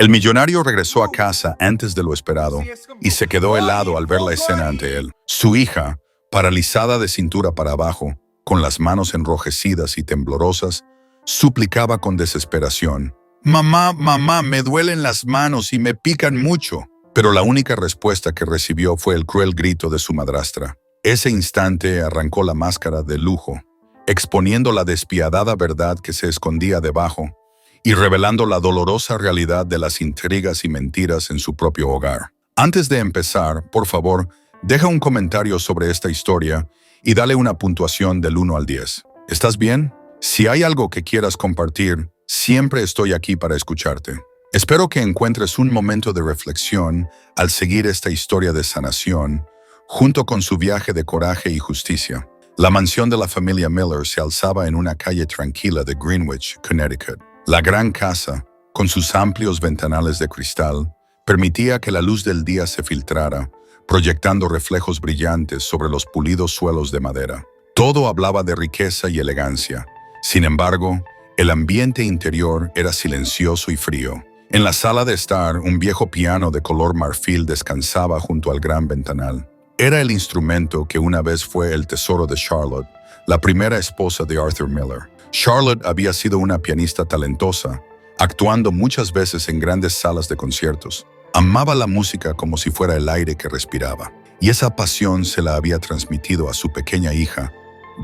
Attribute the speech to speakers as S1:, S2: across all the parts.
S1: El millonario regresó a casa antes de lo esperado y se quedó helado al ver la escena ante él. Su hija, paralizada de cintura para abajo, con las manos enrojecidas y temblorosas, suplicaba con desesperación: «Mamá, mamá, me duelen las manos y me pican mucho». Pero la única respuesta que recibió fue el cruel grito de su madrastra. Ese instante arrancó la máscara de lujo, exponiendo la despiadada verdad que se escondía debajo y revelando la dolorosa realidad de las intrigas y mentiras en su propio hogar. Antes de empezar, por favor, deja un comentario sobre esta historia y dale una puntuación del 1 al 10. ¿Estás bien? Si hay algo que quieras compartir, siempre estoy aquí para escucharte. Espero que encuentres un momento de reflexión al seguir esta historia de sanación, junto con su viaje de coraje y justicia. La mansión de la familia Miller se alzaba en una calle tranquila de Greenwich, Connecticut. La gran casa, con sus amplios ventanales de cristal, permitía que la luz del día se filtrara, proyectando reflejos brillantes sobre los pulidos suelos de madera. Todo hablaba de riqueza y elegancia. Sin embargo, el ambiente interior era silencioso y frío. En la sala de estar, un viejo piano de color marfil descansaba junto al gran ventanal. Era el instrumento que una vez fue el tesoro de Charlotte, la primera esposa de Arthur Miller. Charlotte había sido una pianista talentosa, actuando muchas veces en grandes salas de conciertos. Amaba la música como si fuera el aire que respiraba, y esa pasión se la había transmitido a su pequeña hija,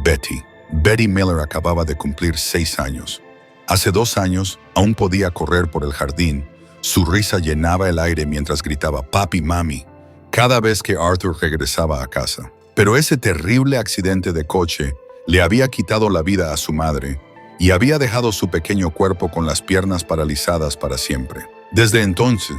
S1: Betty. Betty Miller acababa de cumplir 6 años. Hace 2 años aún podía correr por el jardín. Su risa llenaba el aire mientras gritaba «Papi, mami», cada vez que Arthur regresaba a casa. Pero ese terrible accidente de coche le había quitado la vida a su madre y había dejado su pequeño cuerpo con las piernas paralizadas para siempre. Desde entonces,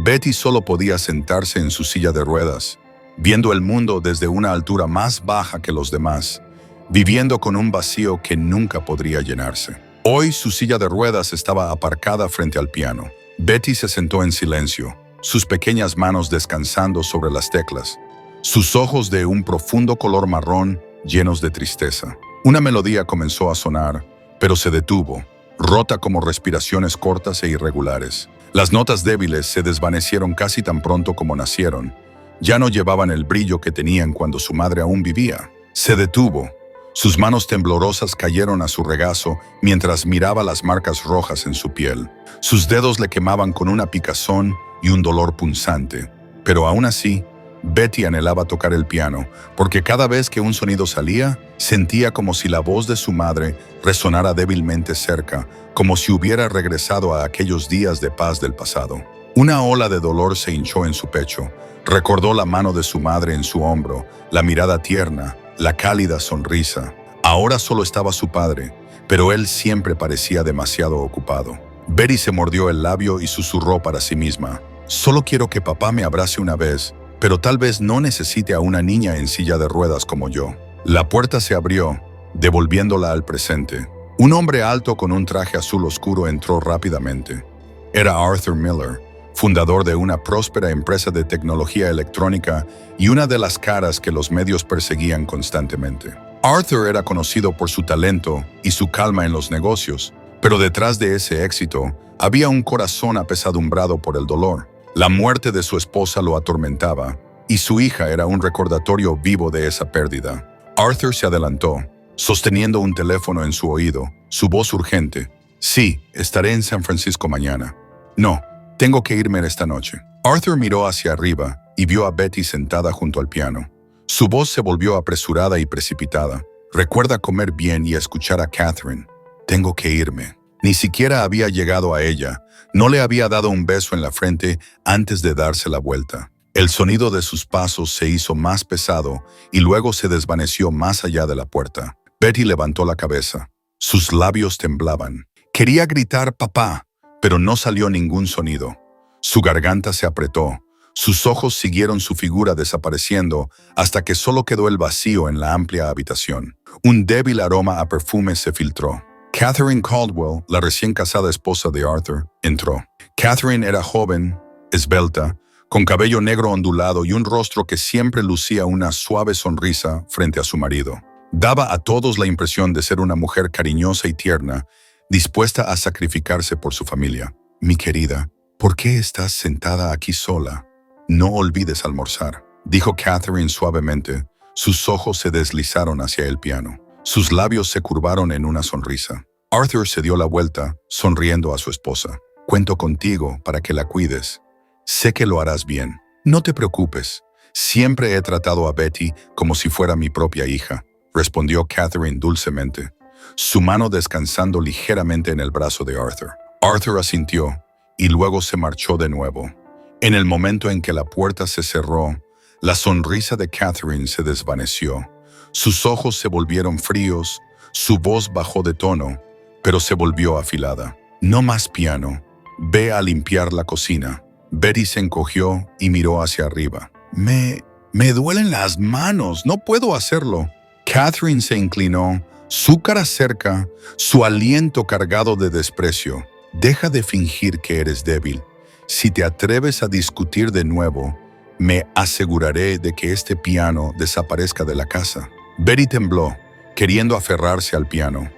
S1: Betty solo podía sentarse en su silla de ruedas, viendo el mundo desde una altura más baja que los demás, viviendo con un vacío que nunca podría llenarse. Hoy su silla de ruedas estaba aparcada frente al piano. Betty se sentó en silencio, sus pequeñas manos descansando sobre las teclas, sus ojos de un profundo color marrón llenos de tristeza. Una melodía comenzó a sonar, pero se detuvo, rota como respiraciones cortas e irregulares. Las notas débiles se desvanecieron casi tan pronto como nacieron. Ya no llevaban el brillo que tenían cuando su madre aún vivía. Se detuvo. Sus manos temblorosas cayeron a su regazo mientras miraba las marcas rojas en su piel. Sus dedos le quemaban con una picazón y un dolor punzante. Pero aún así, Betty anhelaba tocar el piano, porque cada vez que un sonido salía, sentía como si la voz de su madre resonara débilmente cerca, como si hubiera regresado a aquellos días de paz del pasado. Una ola de dolor se hinchó en su pecho. Recordó la mano de su madre en su hombro, la mirada tierna, la cálida sonrisa. Ahora solo estaba su padre, pero él siempre parecía demasiado ocupado. Betty se mordió el labio y susurró para sí misma: «Solo quiero que papá me abrace una vez, pero tal vez no necesite a una niña en silla de ruedas como yo». La puerta se abrió, devolviéndola al presente. Un hombre alto con un traje azul oscuro entró rápidamente. Era Arthur Miller, fundador de una próspera empresa de tecnología electrónica y una de las caras que los medios perseguían constantemente. Arthur era conocido por su talento y su calma en los negocios, pero detrás de ese éxito había un corazón apesadumbrado por el dolor. La muerte de su esposa lo atormentaba, y su hija era un recordatorio vivo de esa pérdida. Arthur se adelantó, sosteniendo un teléfono en su oído, su voz urgente: «Sí, estaré en San Francisco mañana». «No, tengo que irme esta noche». Arthur miró hacia arriba y vio a Betty sentada junto al piano. Su voz se volvió apresurada y precipitada. «Recuerda comer bien y escuchar a Catherine. Tengo que irme». Ni siquiera había llegado a ella. No le había dado un beso en la frente antes de darse la vuelta. El sonido de sus pasos se hizo más pesado y luego se desvaneció más allá de la puerta. Betty levantó la cabeza. Sus labios temblaban. Quería gritar «papá», pero no salió ningún sonido. Su garganta se apretó. Sus ojos siguieron su figura desapareciendo hasta que solo quedó el vacío en la amplia habitación. Un débil aroma a perfume se filtró. Catherine Caldwell, la recién casada esposa de Arthur, entró. Catherine era joven, esbelta, con cabello negro ondulado y un rostro que siempre lucía una suave sonrisa frente a su marido. Daba a todos la impresión de ser una mujer cariñosa y tierna, dispuesta a sacrificarse por su familia. «Mi querida, ¿Por qué estás sentada aquí sola? No olvides almorzar, dijo Catherine suavemente. Sus ojos se deslizaron hacia el piano. Sus labios se curvaron en una sonrisa. Arthur se dio la vuelta, sonriendo a su esposa. Cuento contigo para que la cuides. Sé que lo harás bien. No te preocupes. Siempre he tratado a Betty como si fuera mi propia hija, respondió Catherine dulcemente, su mano descansando ligeramente en el brazo de Arthur. Arthur asintió y luego se marchó de nuevo. En el momento en que la puerta se cerró, la sonrisa de Catherine se desvaneció. Sus ojos se volvieron fríos, su voz bajó de tono, pero se volvió afilada. No más piano. Ve a limpiar la cocina. Betty se encogió y miró hacia arriba. Me duelen las manos, no puedo hacerlo. Catherine se inclinó, su cara cerca, su aliento cargado de desprecio. Deja de fingir que eres débil. Si te atreves a discutir de nuevo, me aseguraré de que este piano desaparezca de la casa. Betty tembló, queriendo aferrarse al piano.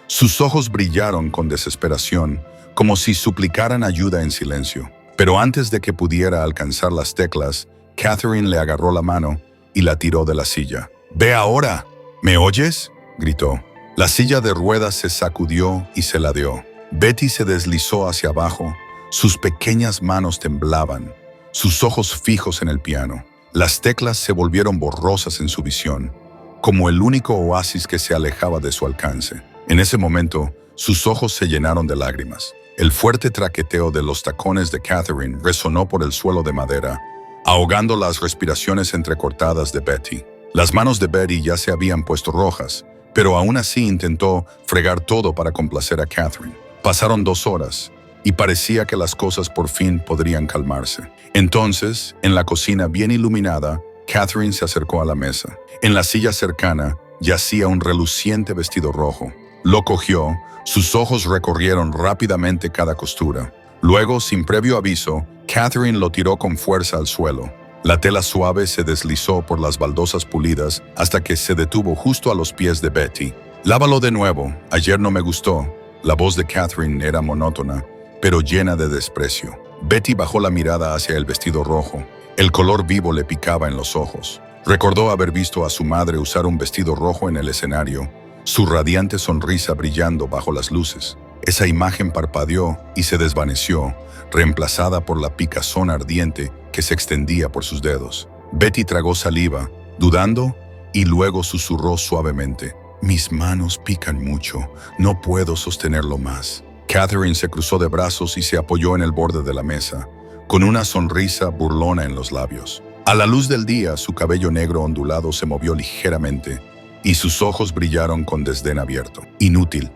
S1: Sus ojos brillaron con desesperación, como si suplicaran ayuda en silencio. Pero antes de que pudiera alcanzar las teclas, Catherine le agarró la mano y la tiró de la silla. «¡Ve ahora! ¿Me oyes?», gritó. La silla de ruedas se sacudió y se ladeó. Betty se deslizó hacia abajo. Sus pequeñas manos temblaban, sus ojos fijos en el piano. Las teclas se volvieron borrosas en su visión, como el único oasis que se alejaba de su alcance. En ese momento, sus ojos se llenaron de lágrimas. El fuerte traqueteo de los tacones de Catherine resonó por el suelo de madera, ahogando las respiraciones entrecortadas de Betty. Las manos de Betty ya se habían puesto rojas, pero aún así intentó fregar todo para complacer a Catherine. Pasaron 2 horas, y parecía que las cosas por fin podrían calmarse. Entonces, en la cocina bien iluminada, Catherine se acercó a la mesa. En la silla cercana yacía un reluciente vestido rojo. Lo cogió, sus ojos recorrieron rápidamente cada costura. Luego, sin previo aviso, Catherine lo tiró con fuerza al suelo. La tela suave se deslizó por las baldosas pulidas hasta que se detuvo justo a los pies de Betty. «Lávalo de nuevo, ayer no me gustó». La voz de Catherine era monótona, pero llena de desprecio. Betty bajó la mirada hacia el vestido rojo. El color vivo le picaba en los ojos. Recordó haber visto a su madre usar un vestido rojo en el escenario, su radiante sonrisa brillando bajo las luces. Esa imagen parpadeó y se desvaneció, reemplazada por la picazón ardiente que se extendía por sus dedos. Betty tragó saliva, dudando, y luego susurró suavemente: «Mis manos pican mucho, no puedo sostenerlo más». Catherine se cruzó de brazos y se apoyó en el borde de la mesa, con una sonrisa burlona en los labios. A la luz del día, su cabello negro ondulado se movió ligeramente y sus ojos brillaron con desdén abierto. «Inútil,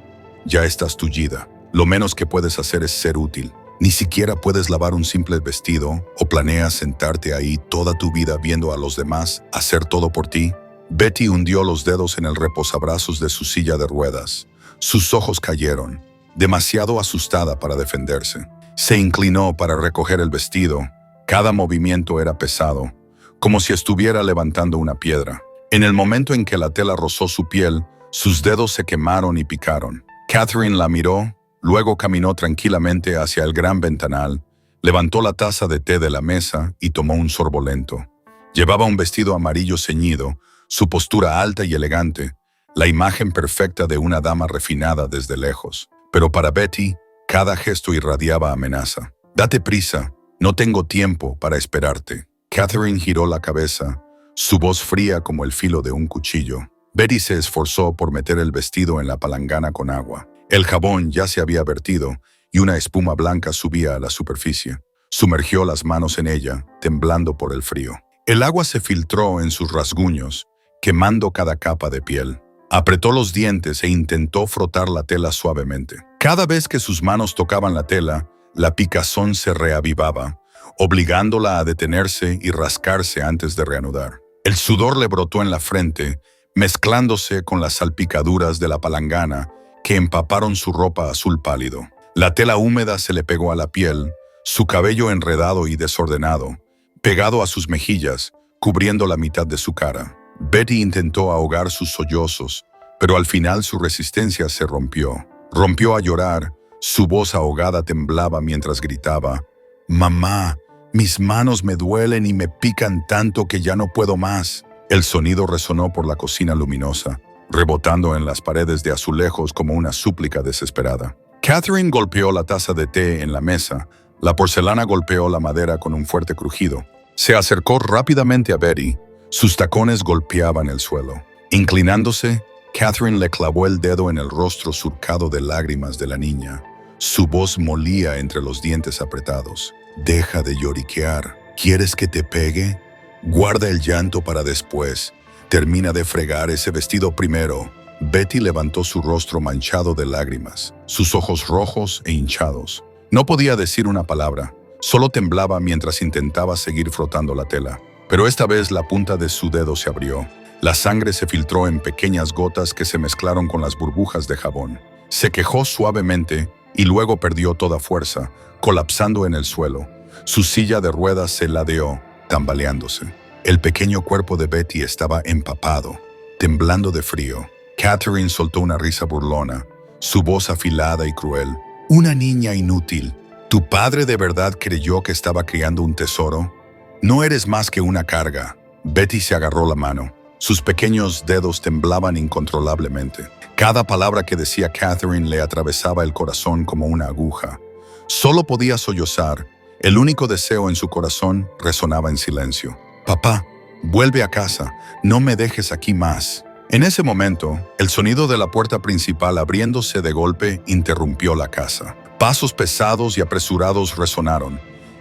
S1: ya estás tullida. Lo menos que puedes hacer es ser útil. Ni siquiera puedes lavar un simple vestido o planeas sentarte ahí toda tu vida viendo a los demás hacer todo por ti». Betty hundió los dedos en el reposabrazos de su silla de ruedas. Sus ojos cayeron, demasiado asustada para defenderse. Se inclinó para recoger el vestido. Cada movimiento era pesado, como si estuviera levantando una piedra. En el momento en que la tela rozó su piel, sus dedos se quemaron y picaron. Catherine la miró, luego caminó tranquilamente hacia el gran ventanal, levantó la taza de té de la mesa y tomó un sorbo lento. Llevaba un vestido amarillo ceñido, su postura alta y elegante, la imagen perfecta de una dama refinada desde lejos. Pero para Betty, cada gesto irradiaba amenaza. «Date prisa, no tengo tiempo para esperarte». Catherine giró la cabeza, su voz fría como el filo de un cuchillo. Betty se esforzó por meter el vestido en la palangana con agua. El jabón ya se había vertido y una espuma blanca subía a la superficie. Sumergió las manos en ella, temblando por el frío. El agua se filtró en sus rasguños, quemando cada capa de piel. Apretó los dientes e intentó frotar la tela suavemente. Cada vez que sus manos tocaban la tela, la picazón se reavivaba, obligándola a detenerse y rascarse antes de reanudar. El sudor le brotó en la frente, mezclándose con las salpicaduras de la palangana que empaparon su ropa azul pálido. La tela húmeda se le pegó a la piel, su cabello enredado y desordenado, pegado a sus mejillas, cubriendo la mitad de su cara. Betty intentó ahogar sus sollozos, pero al final su resistencia se rompió. Rompió a llorar, su voz ahogada temblaba mientras gritaba: «Mamá, mis manos me duelen y me pican tanto que ya no puedo más». El sonido resonó por la cocina luminosa, rebotando en las paredes de azulejos como una súplica desesperada. Catherine golpeó la taza de té en la mesa. La porcelana golpeó la madera con un fuerte crujido. Se acercó rápidamente a Betty. Sus tacones golpeaban el suelo. Inclinándose, Catherine le clavó el dedo en el rostro surcado de lágrimas de la niña. Su voz molía entre los dientes apretados. «Deja de lloriquear. ¿Quieres que te pegue? Guarda el llanto para después. Termina de fregar ese vestido primero». Betty levantó su rostro manchado de lágrimas, sus ojos rojos e hinchados. No podía decir una palabra, solo temblaba mientras intentaba seguir frotando la tela. Pero esta vez la punta de su dedo se abrió. La sangre se filtró en pequeñas gotas que se mezclaron con las burbujas de jabón. Se quejó suavemente y luego perdió toda fuerza, colapsando en el suelo. Su silla de ruedas se ladeó, tambaleándose. El pequeño cuerpo de Betty estaba empapado, temblando de frío. Catherine soltó una risa burlona, su voz afilada y cruel. «Una niña inútil. ¿Tu padre de verdad creyó que estaba criando un tesoro? No eres más que una carga». Betty se agarró la mano. Sus pequeños dedos temblaban incontrolablemente. Cada palabra que decía Catherine le atravesaba el corazón como una aguja. Solo podía sollozar. El único deseo en su corazón resonaba en silencio. «Papá, vuelve a casa. No me dejes aquí más». En ese momento, el sonido de la puerta principal abriéndose de golpe interrumpió la casa. Pasos pesados y apresurados resonaron.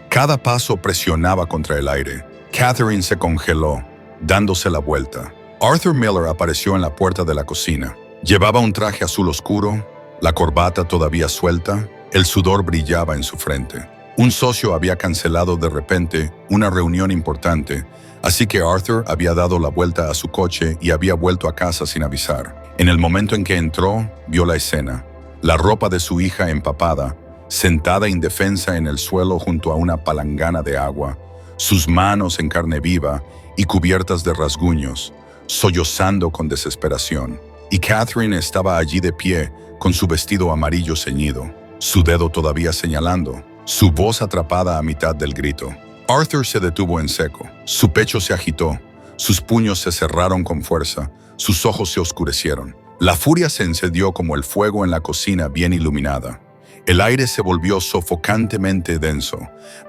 S1: Cada paso presionaba contra el aire. Catherine se congeló, dándose la vuelta. Arthur Miller apareció en la puerta de la cocina. Llevaba un traje azul oscuro, la corbata todavía suelta, el sudor brillaba en su frente. Un socio había cancelado de repente una reunión importante, así que Arthur había dado la vuelta a su coche y había vuelto a casa sin avisar. En el momento en que entró, vio la escena. La ropa de su hija empapada, sentada indefensa en el suelo junto a una palangana de agua, sus manos en carne viva y cubiertas de rasguños, sollozando con desesperación. Y Catherine estaba allí de pie, con su vestido amarillo ceñido, su dedo todavía señalando, su voz atrapada a mitad del grito. Arthur se detuvo en seco. Su pecho se agitó, sus puños se cerraron con fuerza, sus ojos se oscurecieron. La furia se encendió como el fuego en la cocina bien iluminada. El aire se volvió sofocantemente denso.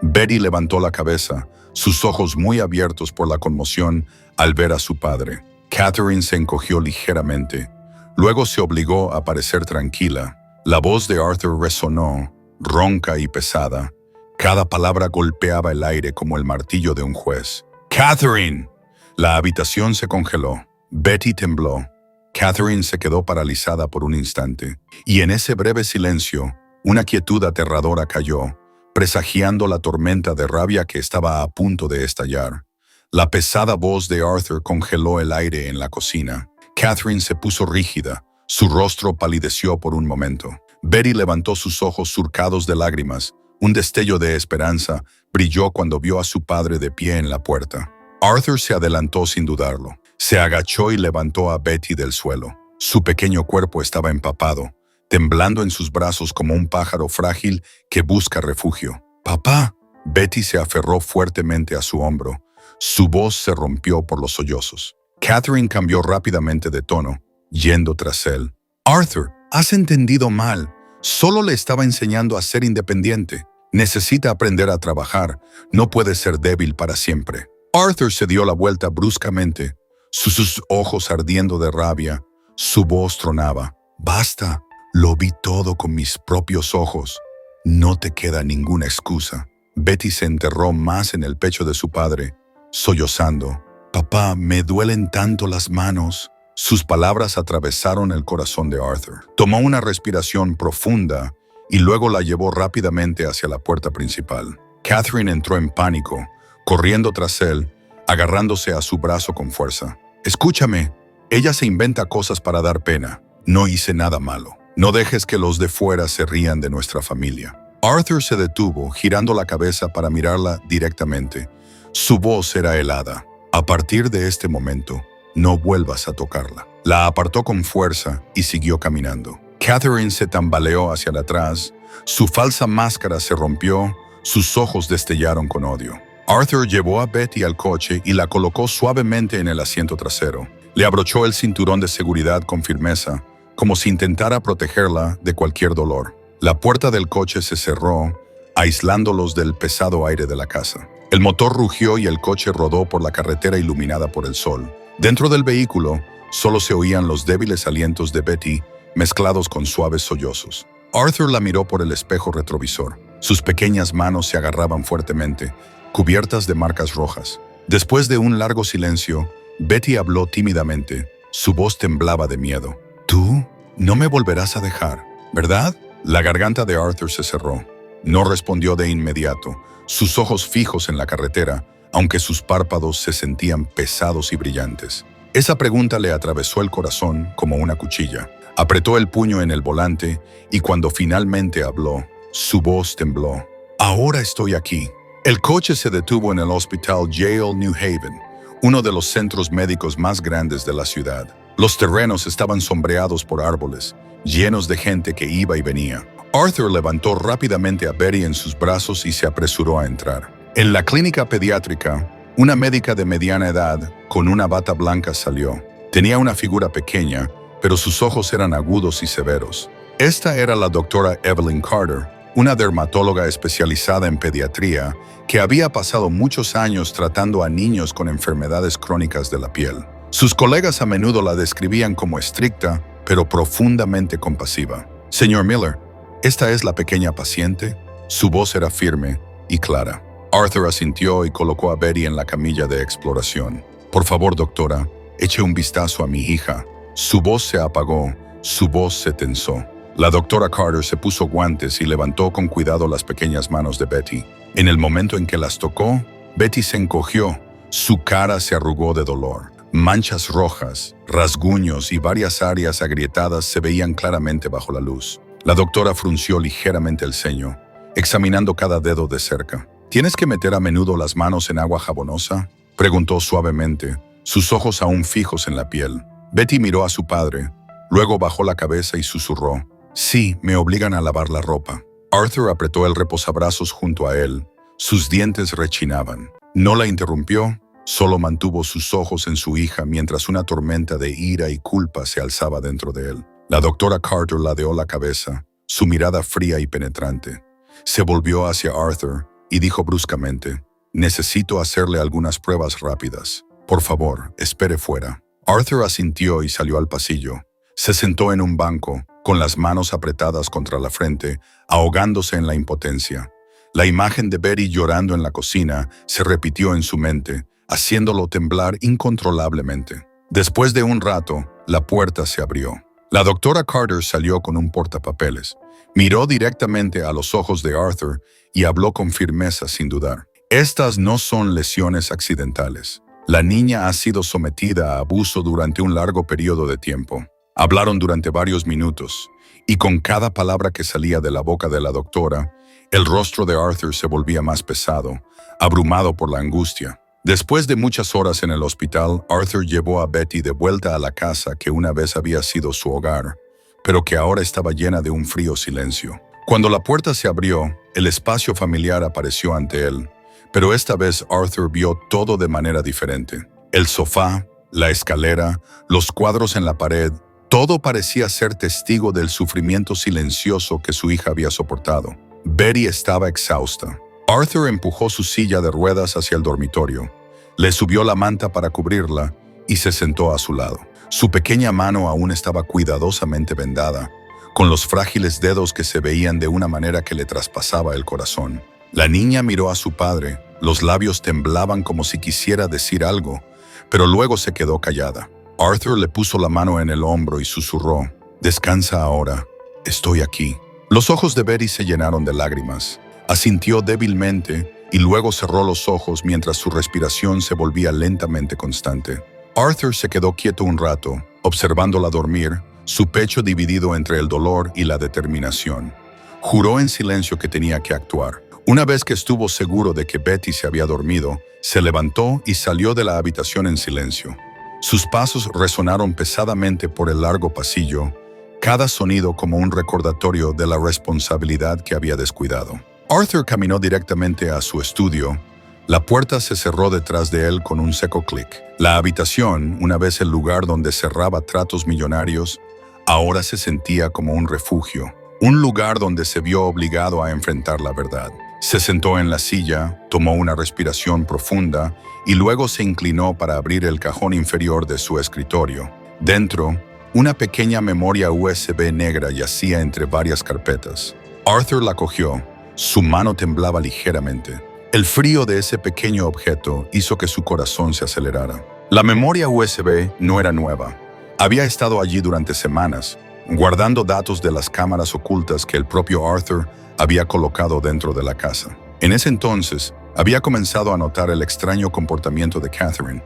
S1: Betty levantó la cabeza, sus ojos muy abiertos por la conmoción al ver a su padre. Catherine se encogió ligeramente. Luego se obligó a parecer tranquila. La voz de Arthur resonó, ronca y pesada. Cada palabra golpeaba el aire como el martillo de un juez. «¡Catherine!». La habitación se congeló. Betty tembló. Catherine se quedó paralizada por un instante. Y en ese breve silencio, una quietud aterradora cayó, presagiando la tormenta de rabia que estaba a punto de estallar. La pesada voz de Arthur congeló el aire en la cocina. Catherine se puso rígida. Su rostro palideció por un momento. Betty levantó sus ojos surcados de lágrimas. Un destello de esperanza brilló cuando vio a su padre de pie en la puerta. Arthur se adelantó sin dudarlo. Se agachó y levantó a Betty del suelo. Su pequeño cuerpo estaba empapado, temblando en sus brazos como un pájaro frágil que busca refugio. «¡Papá!». Betty se aferró fuertemente a su hombro. Su voz se rompió por los sollozos. Catherine cambió rápidamente de tono, yendo tras él. «Arthur, has entendido mal. Solo le estaba enseñando a ser independiente. Necesita aprender a trabajar. No puede ser débil para siempre». Arthur se dio la vuelta bruscamente, sus ojos ardiendo de rabia. Su voz tronaba. «Basta. Lo vi todo con mis propios ojos. No te queda ninguna excusa». Betty se enterró más en el pecho de su padre, sollozando. «Papá, me duelen tanto las manos». Sus palabras atravesaron el corazón de Arthur. Tomó una respiración profunda y luego la llevó rápidamente hacia la puerta principal. Catherine entró en pánico, corriendo tras él, agarrándose a su brazo con fuerza. «Escúchame, ella se inventa cosas para dar pena. No hice nada malo. No dejes que los de fuera se rían de nuestra familia». Arthur se detuvo, girando la cabeza para mirarla directamente. Su voz era helada. «A partir de este momento, no vuelvas a tocarla». La apartó con fuerza y siguió caminando. Catherine se tambaleó hacia atrás. Su falsa máscara se rompió, Sus ojos destellaron con odio. Arthur llevó a Betty al coche y la colocó suavemente en el asiento trasero. Le abrochó el cinturón de seguridad con firmeza, como si intentara protegerla de cualquier dolor. La puerta del coche se cerró, aislándolos del pesado aire de la casa. El motor rugió y el coche rodó por la carretera iluminada por el sol. Dentro del vehículo, solo se oían los débiles alientos de Betty, mezclados con suaves sollozos. Arthur la miró por el espejo retrovisor. Sus pequeñas manos se agarraban fuertemente, cubiertas de marcas rojas. Después de un largo silencio, Betty habló tímidamente. Su voz temblaba de miedo. «Tú no me volverás a dejar, ¿verdad?» La garganta de Arthur se cerró. No respondió de inmediato, sus ojos fijos en la carretera, aunque sus párpados se sentían pesados y brillantes. Esa pregunta le atravesó el corazón como una cuchilla. Apretó el puño en el volante y cuando finalmente habló, su voz tembló. «Ahora estoy aquí». El coche se detuvo en el Hospital Yale New Haven, uno de los centros médicos más grandes de la ciudad. Los terrenos estaban sombreados por árboles, llenos de gente que iba y venía. Arthur levantó rápidamente a Betty en sus brazos y se apresuró a entrar. En la clínica pediátrica, una médica de mediana edad, con una bata blanca, salió. Tenía una figura pequeña, pero sus ojos eran agudos y severos. Esta era la doctora Evelyn Carter, una dermatóloga especializada en pediatría que había pasado muchos años tratando a niños con enfermedades crónicas de la piel. Sus colegas a menudo la describían como estricta, pero profundamente compasiva. «Señor Miller, ¿esta es la pequeña paciente?» Su voz era firme y clara. Arthur asintió y colocó a Betty en la camilla de exploración. «Por favor, doctora, eche un vistazo a mi hija». Su voz se apagó, su voz se tensó. La doctora Carter se puso guantes y levantó con cuidado las pequeñas manos de Betty. En el momento en que las tocó, Betty se encogió. Su cara se arrugó de dolor. Manchas rojas, rasguños y varias áreas agrietadas se veían claramente bajo la luz. La doctora frunció ligeramente el ceño, examinando cada dedo de cerca. «¿Tienes que meter a menudo las manos en agua jabonosa?», preguntó suavemente, sus ojos aún fijos en la piel. Betty miró a su padre, luego bajó la cabeza y susurró. «Sí, me obligan a lavar la ropa». Arthur apretó el reposabrazos junto a él. Sus dientes rechinaban. No la interrumpió, solo mantuvo sus ojos en su hija mientras una tormenta de ira y culpa se alzaba dentro de él. La doctora Carter ladeó la cabeza, su mirada fría y penetrante. Se volvió hacia Arthur y dijo bruscamente, «Necesito hacerle algunas pruebas rápidas. Por favor, espere fuera». Arthur asintió y salió al pasillo. Se sentó en un banco, con las manos apretadas contra la frente, ahogándose en la impotencia. La imagen de Betty llorando en la cocina se repitió en su mente, haciéndolo temblar incontrolablemente. Después de un rato, la puerta se abrió. La doctora Carter salió con un portapapeles. Miró directamente a los ojos de Arthur y habló con firmeza sin dudar. «Estas no son lesiones accidentales. La niña ha sido sometida a abuso durante un largo periodo de tiempo». Hablaron durante varios minutos, y con cada palabra que salía de la boca de la doctora, el rostro de Arthur se volvía más pesado, abrumado por la angustia. Después de muchas horas en el hospital, Arthur llevó a Betty de vuelta a la casa que una vez había sido su hogar, pero que ahora estaba llena de un frío silencio. Cuando la puerta se abrió, el espacio familiar apareció ante él, pero esta vez Arthur vio todo de manera diferente. El sofá, la escalera, los cuadros en la pared, todo parecía ser testigo del sufrimiento silencioso que su hija había soportado. Betty estaba exhausta. Arthur empujó su silla de ruedas hacia el dormitorio, le subió la manta para cubrirla y se sentó a su lado. Su pequeña mano aún estaba cuidadosamente vendada, con los frágiles dedos que se veían de una manera que le traspasaba el corazón. La niña miró a su padre, los labios temblaban como si quisiera decir algo, pero luego se quedó callada. Arthur le puso la mano en el hombro y susurró, «Descansa ahora, estoy aquí». Los ojos de Betty se llenaron de lágrimas. Asintió débilmente y luego cerró los ojos mientras su respiración se volvía lentamente constante. Arthur se quedó quieto un rato, observándola dormir, su pecho dividido entre el dolor y la determinación. Juró en silencio que tenía que actuar. Una vez que estuvo seguro de que Betty se había dormido, se levantó y salió de la habitación en silencio. Sus pasos resonaron pesadamente por el largo pasillo, cada sonido como un recordatorio de la responsabilidad que había descuidado. Arthur caminó directamente a su estudio. La puerta se cerró detrás de él con un seco clic. La habitación, una vez el lugar donde cerraba tratos millonarios, ahora se sentía como un refugio, un lugar donde se vio obligado a enfrentar la verdad. Se sentó en la silla, tomó una respiración profunda y luego se inclinó para abrir el cajón inferior de su escritorio. Dentro, una pequeña memoria USB negra yacía entre varias carpetas. Arthur la cogió. Su mano temblaba ligeramente. El frío de ese pequeño objeto hizo que su corazón se acelerara. La memoria USB no era nueva. Había estado allí durante semanas, guardando datos de las cámaras ocultas que el propio Arthur había colocado dentro de la casa. En ese entonces, había comenzado a notar el extraño comportamiento de Catherine,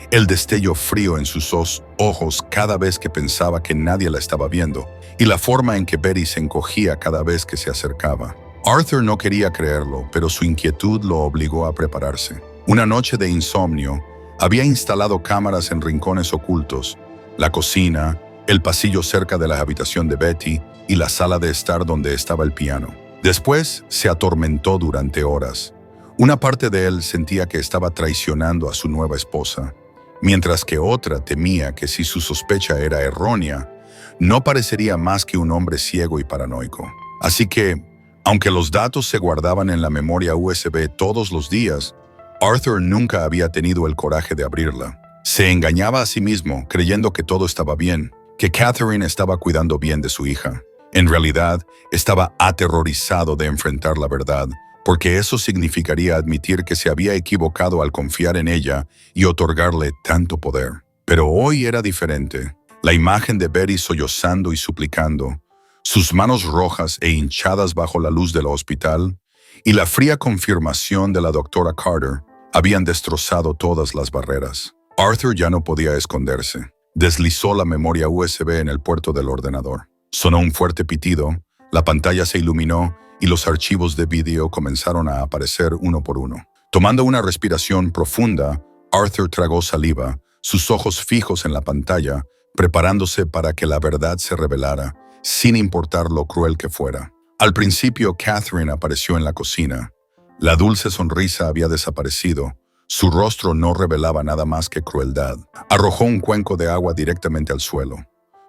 S1: el destello frío en sus ojos cada vez que pensaba que nadie la estaba viendo, y la forma en que Betty se encogía cada vez que se acercaba. Arthur no quería creerlo, pero su inquietud lo obligó a prepararse. Una noche de insomnio, había instalado cámaras en rincones ocultos, la cocina, el pasillo cerca de la habitación de Betty y la sala de estar donde estaba el piano. Después se atormentó durante horas. Una parte de él sentía que estaba traicionando a su nueva esposa, mientras que otra temía que si su sospecha era errónea, no parecería más que un hombre ciego y paranoico. Así que, aunque los datos se guardaban en la memoria USB todos los días, Arthur nunca había tenido el coraje de abrirla. Se engañaba a sí mismo, creyendo que todo estaba bien, que Catherine estaba cuidando bien de su hija. En realidad, estaba aterrorizado de enfrentar la verdad, porque eso significaría admitir que se había equivocado al confiar en ella y otorgarle tanto poder. Pero hoy era diferente. La imagen de Betty sollozando y suplicando, sus manos rojas e hinchadas bajo la luz del hospital, y la fría confirmación de la doctora Carter habían destrozado todas las barreras. Arthur ya no podía esconderse. Deslizó la memoria USB en el puerto del ordenador. Sonó un fuerte pitido, la pantalla se iluminó y los archivos de vídeo comenzaron a aparecer uno por uno. Tomando una respiración profunda, Arthur tragó saliva, sus ojos fijos en la pantalla, preparándose para que la verdad se revelara, sin importar lo cruel que fuera. Al principio, Catherine apareció en la cocina. La dulce sonrisa había desaparecido. Su rostro no revelaba nada más que crueldad. Arrojó un cuenco de agua directamente al suelo.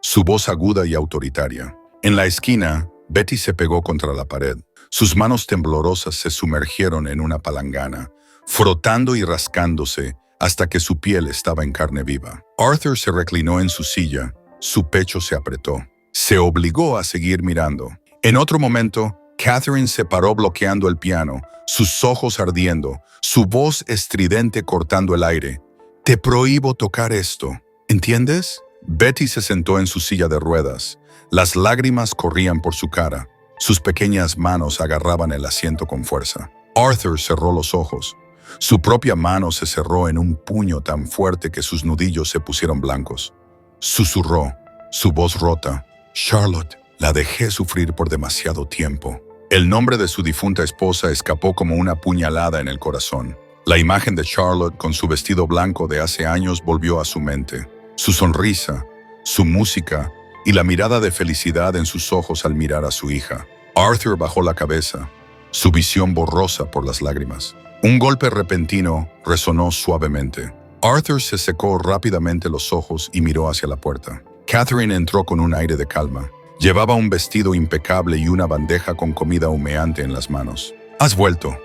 S1: Su voz aguda y autoritaria. En la esquina, Betty se pegó contra la pared. Sus manos temblorosas se sumergieron en una palangana, frotando y rascándose hasta que su piel estaba en carne viva. Arthur se reclinó en su silla. Su pecho se apretó. Se obligó a seguir mirando. En otro momento, Catherine se paró bloqueando el piano, sus ojos ardiendo, su voz estridente cortando el aire. «Te prohíbo tocar esto, ¿entiendes?» Betty se sentó en su silla de ruedas. Las lágrimas corrían por su cara. Sus pequeñas manos agarraban el asiento con fuerza. Arthur cerró los ojos. Su propia mano se cerró en un puño tan fuerte que sus nudillos se pusieron blancos. Susurró, su voz rota. «Charlotte, la dejé sufrir por demasiado tiempo». El nombre de su difunta esposa escapó como una puñalada en el corazón. La imagen de Charlotte con su vestido blanco de hace años volvió a su mente. Su sonrisa, su música y la mirada de felicidad en sus ojos al mirar a su hija. Arthur bajó la cabeza, su visión borrosa por las lágrimas. Un golpe repentino resonó suavemente. Arthur se secó rápidamente los ojos y miró hacia la puerta. Catherine entró con un aire de calma. Llevaba un vestido impecable y una bandeja con comida humeante en las manos. «Has vuelto.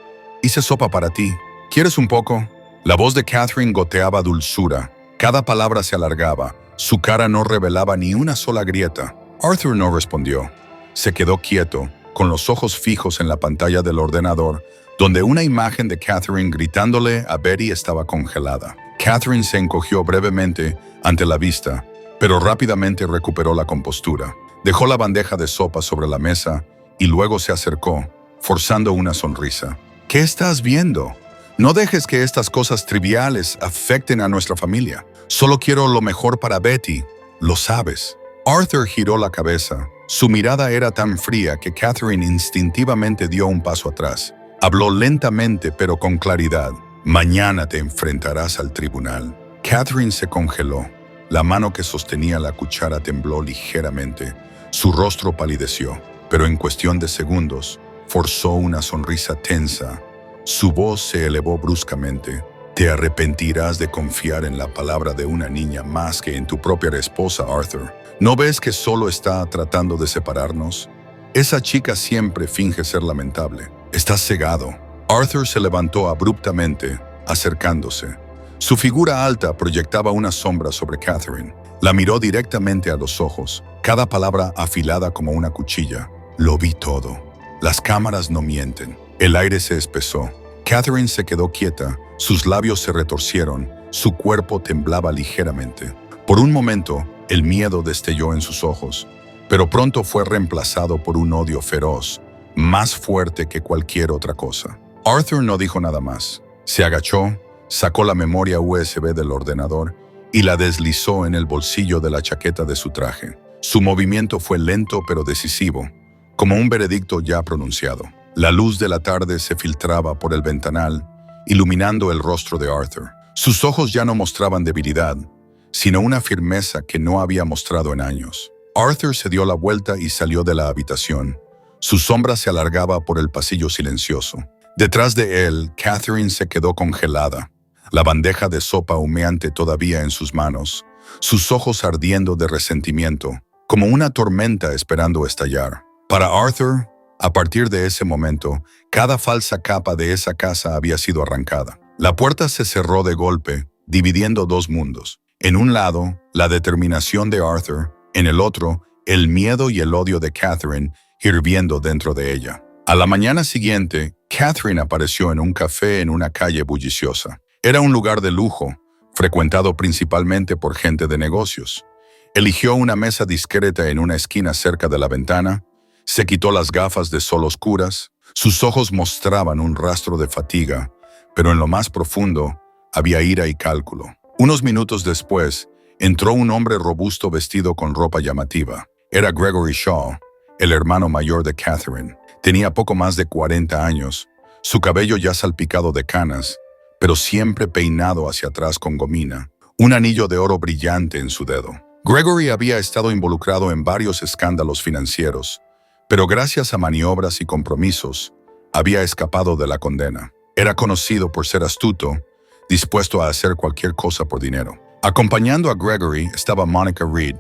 S1: Hice sopa para ti. ¿Quieres un poco?» La voz de Catherine goteaba dulzura. Cada palabra se alargaba. Su cara no revelaba ni una sola grieta. Arthur no respondió. Se quedó quieto, con los ojos fijos en la pantalla del ordenador, donde una imagen de Catherine gritándole a Betty estaba congelada. Catherine se encogió brevemente ante la vista, pero rápidamente recuperó la compostura. Dejó la bandeja de sopa sobre la mesa y luego se acercó, forzando una sonrisa. «¿Qué estás viendo? No dejes que estas cosas triviales afecten a nuestra familia. Solo quiero lo mejor para Betty, lo sabes». Arthur giró la cabeza. Su mirada era tan fría que Catherine instintivamente dio un paso atrás. Habló lentamente pero con claridad. «Mañana te enfrentarás al tribunal». Catherine se congeló. La mano que sostenía la cuchara tembló ligeramente. Su rostro palideció, pero en cuestión de segundos, forzó una sonrisa tensa. Su voz se elevó bruscamente. Te arrepentirás de confiar en la palabra de una niña más que en tu propia esposa, Arthur. ¿No ves que solo está tratando de separarnos? Esa chica siempre finge ser lamentable. Estás cegado. Arthur se levantó abruptamente, acercándose. Su figura alta proyectaba una sombra sobre Catherine. La miró directamente a los ojos, cada palabra afilada como una cuchilla. Lo vi todo. Las cámaras no mienten. El aire se espesó. Catherine se quedó quieta, sus labios se retorcieron, su cuerpo temblaba ligeramente. Por un momento, el miedo destelló en sus ojos, pero pronto fue reemplazado por un odio feroz, más fuerte que cualquier otra cosa. Arthur no dijo nada más. Se agachó, sacó la memoria USB del ordenador y la deslizó en el bolsillo de la chaqueta de su traje. Su movimiento fue lento pero decisivo, como un veredicto ya pronunciado. La luz de la tarde se filtraba por el ventanal, iluminando el rostro de Arthur. Sus ojos ya no mostraban debilidad, sino una firmeza que no había mostrado en años. Arthur se dio la vuelta y salió de la habitación. Su sombra se alargaba por el pasillo silencioso. Detrás de él, Catherine se quedó congelada, la bandeja de sopa humeante todavía en sus manos, sus ojos ardiendo de resentimiento, como una tormenta esperando estallar. Para Arthur, a partir de ese momento, cada falsa capa de esa casa había sido arrancada. La puerta se cerró de golpe, dividiendo dos mundos. En un lado, la determinación de Arthur, en el otro, el miedo y el odio de Catherine hirviendo dentro de ella. A la mañana siguiente, Catherine apareció en un café en una calle bulliciosa. Era un lugar de lujo, frecuentado principalmente por gente de negocios. Eligió una mesa discreta en una esquina cerca de la ventana. Se quitó las gafas de sol oscuras, sus ojos mostraban un rastro de fatiga, pero en lo más profundo había ira y cálculo. Unos minutos después, entró un hombre robusto vestido con ropa llamativa. Era Gregory Shaw, el hermano mayor de Catherine. Tenía poco más de 40 años, su cabello ya salpicado de canas, pero siempre peinado hacia atrás con gomina, un anillo de oro brillante en su dedo. Gregory había estado involucrado en varios escándalos financieros, pero gracias a maniobras y compromisos, había escapado de la condena. Era conocido por ser astuto, dispuesto a hacer cualquier cosa por dinero. Acompañando a Gregory estaba Monica Reed,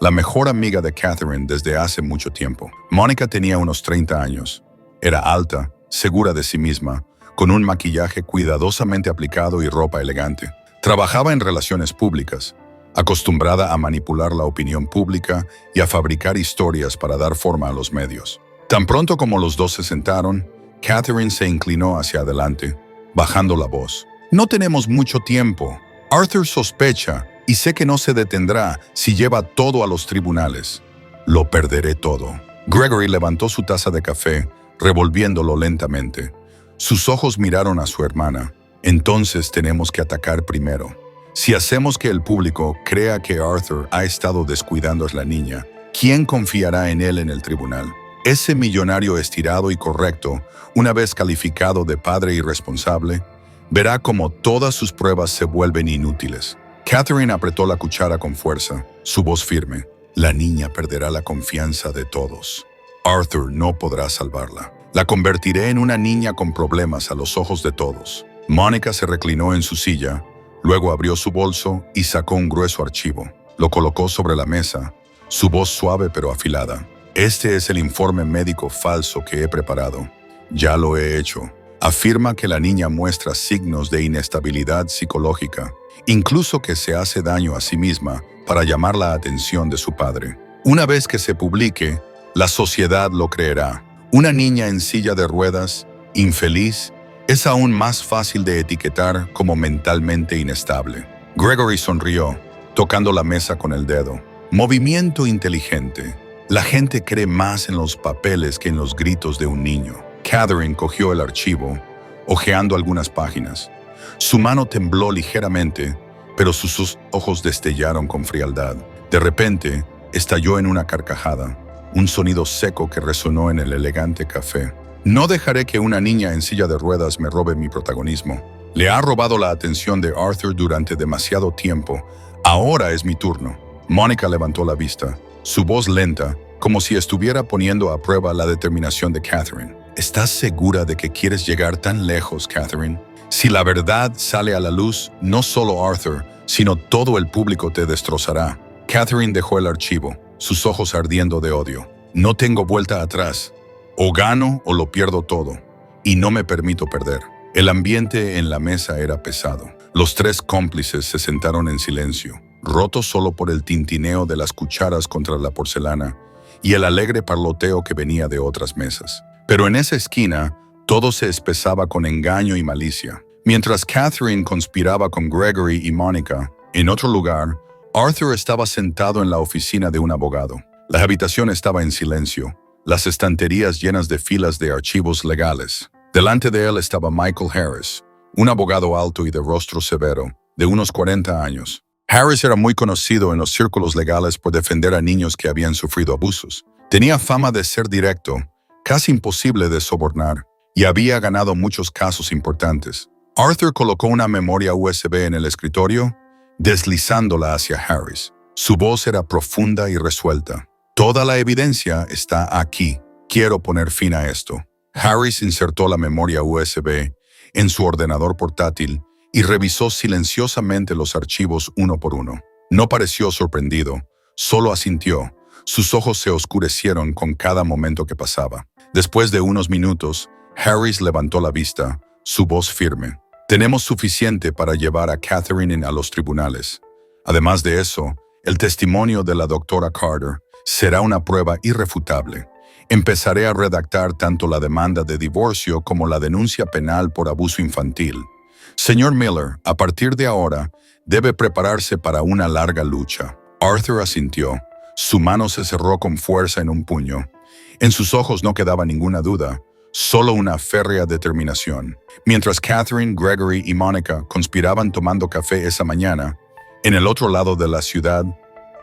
S1: la mejor amiga de Catherine desde hace mucho tiempo. Monica tenía unos 30 años. Era alta, segura de sí misma, con un maquillaje cuidadosamente aplicado y ropa elegante. Trabajaba en relaciones públicas, acostumbrada a manipular la opinión pública y a fabricar historias para dar forma a los medios. Tan pronto como los dos se sentaron, Catherine se inclinó hacia adelante, bajando la voz. No tenemos mucho tiempo. Arthur sospecha y sé que no se detendrá si lleva todo a los tribunales. Lo perderé todo. Gregory levantó su taza de café, revolviéndolo lentamente. Sus ojos miraron a su hermana. Entonces tenemos que atacar primero. Si hacemos que el público crea que Arthur ha estado descuidando a la niña, ¿quién confiará en él en el tribunal? Ese millonario estirado y correcto, una vez calificado de padre irresponsable, verá cómo todas sus pruebas se vuelven inútiles. Catherine apretó la cuchara con fuerza, su voz firme. La niña perderá la confianza de todos. Arthur no podrá salvarla. La convertiré en una niña con problemas a los ojos de todos. Mónica se reclinó en su silla. Luego abrió su bolso y sacó un grueso archivo. Lo colocó sobre la mesa, su voz suave pero afilada. Este es el informe médico falso que he preparado. Ya lo he hecho. Afirma que la niña muestra signos de inestabilidad psicológica, incluso que se hace daño a sí misma para llamar la atención de su padre. Una vez que se publique, la sociedad lo creerá. Una niña en silla de ruedas, infeliz, es aún más fácil de etiquetar como mentalmente inestable. Gregory sonrió, tocando la mesa con el dedo. Movimiento inteligente. La gente cree más en los papeles que en los gritos de un niño. Catherine cogió el archivo, hojeando algunas páginas. Su mano tembló ligeramente, pero sus ojos destellaron con frialdad. De repente, estalló en una carcajada, un sonido seco que resonó en el elegante café. No dejaré que una niña en silla de ruedas me robe mi protagonismo. Le ha robado la atención de Arthur durante demasiado tiempo. Ahora es mi turno. Mónica levantó la vista, su voz lenta, como si estuviera poniendo a prueba la determinación de Catherine. ¿Estás segura de que quieres llegar tan lejos, Catherine? Si la verdad sale a la luz, no solo Arthur, sino todo el público te destrozará. Catherine dejó el archivo, sus ojos ardiendo de odio. No tengo vuelta atrás. O gano o lo pierdo todo. Y no me permito perder. El ambiente en la mesa era pesado. Los tres cómplices se sentaron en silencio, rotos solo por el tintineo de las cucharas contra la porcelana y el alegre parloteo que venía de otras mesas. Pero en esa esquina, todo se espesaba con engaño y malicia. Mientras Catherine conspiraba con Gregory y Monica, en otro lugar, Arthur estaba sentado en la oficina de un abogado. La habitación estaba en silencio, las estanterías llenas de filas de archivos legales. Delante de él estaba Michael Harris, un abogado alto y de rostro severo, de unos 40 años. Harris era muy conocido en los círculos legales por defender a niños que habían sufrido abusos. Tenía fama de ser directo, casi imposible de sobornar, y había ganado muchos casos importantes. Arthur colocó una memoria USB en el escritorio, deslizándola hacia Harris. Su voz era profunda y resuelta. Toda la evidencia está aquí. Quiero poner fin a esto. Harris insertó la memoria USB en su ordenador portátil y revisó silenciosamente los archivos uno por uno. No pareció sorprendido, solo asintió. Sus ojos se oscurecieron con cada momento que pasaba. Después de unos minutos, Harris levantó la vista, su voz firme. Tenemos suficiente para llevar a Catherine a los tribunales. Además de eso, el testimonio de la doctora Carter será una prueba irrefutable. Empezaré a redactar tanto la demanda de divorcio como la denuncia penal por abuso infantil. Señor Miller, a partir de ahora, debe prepararse para una larga lucha. Arthur asintió. Su mano se cerró con fuerza en un puño. En sus ojos no quedaba ninguna duda, solo una férrea determinación. Mientras Catherine, Gregory y Monica conspiraban tomando café esa mañana, en el otro lado de la ciudad,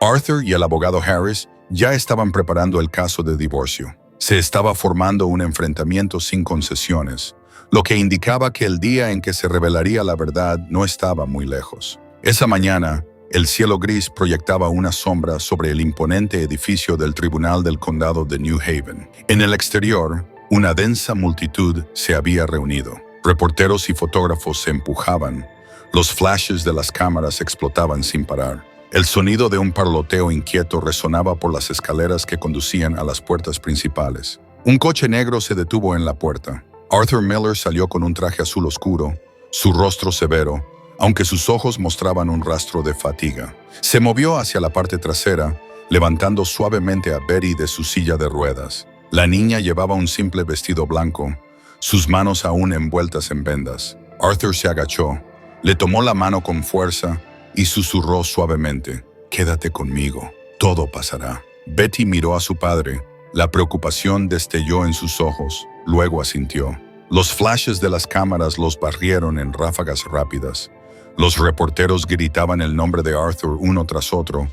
S1: Arthur y el abogado Harris ya estaban preparando el caso de divorcio. Se estaba formando un enfrentamiento sin concesiones, lo que indicaba que el día en que se revelaría la verdad no estaba muy lejos. Esa mañana, el cielo gris proyectaba una sombra sobre el imponente edificio del Tribunal del Condado de New Haven. En el exterior, una densa multitud se había reunido. Reporteros y fotógrafos se empujaban. Los flashes de las cámaras explotaban sin parar. El sonido de un parloteo inquieto resonaba por las escaleras que conducían a las puertas principales. Un coche negro se detuvo en la puerta. Arthur Miller salió con un traje azul oscuro, su rostro severo, aunque sus ojos mostraban un rastro de fatiga. Se movió hacia la parte trasera, levantando suavemente a Betty de su silla de ruedas. La niña llevaba un simple vestido blanco, sus manos aún envueltas en vendas. Arthur se agachó, le tomó la mano con fuerza y susurró suavemente: «Quédate conmigo, todo pasará». Betty miró a su padre. La preocupación destelló en sus ojos, luego asintió. Los flashes de las cámaras los barrieron en ráfagas rápidas. Los reporteros gritaban el nombre de Arthur uno tras otro,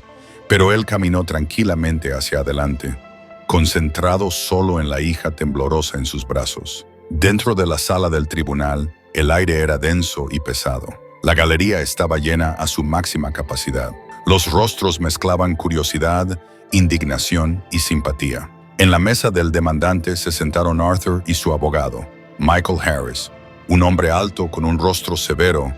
S1: pero él caminó tranquilamente hacia adelante, concentrado solo en la hija temblorosa en sus brazos. Dentro de la sala del tribunal, el aire era denso y pesado. La galería estaba llena a su máxima capacidad. Los rostros mezclaban curiosidad, indignación y simpatía. En la mesa del demandante se sentaron Arthur y su abogado, Michael Harris, un hombre alto con un rostro severo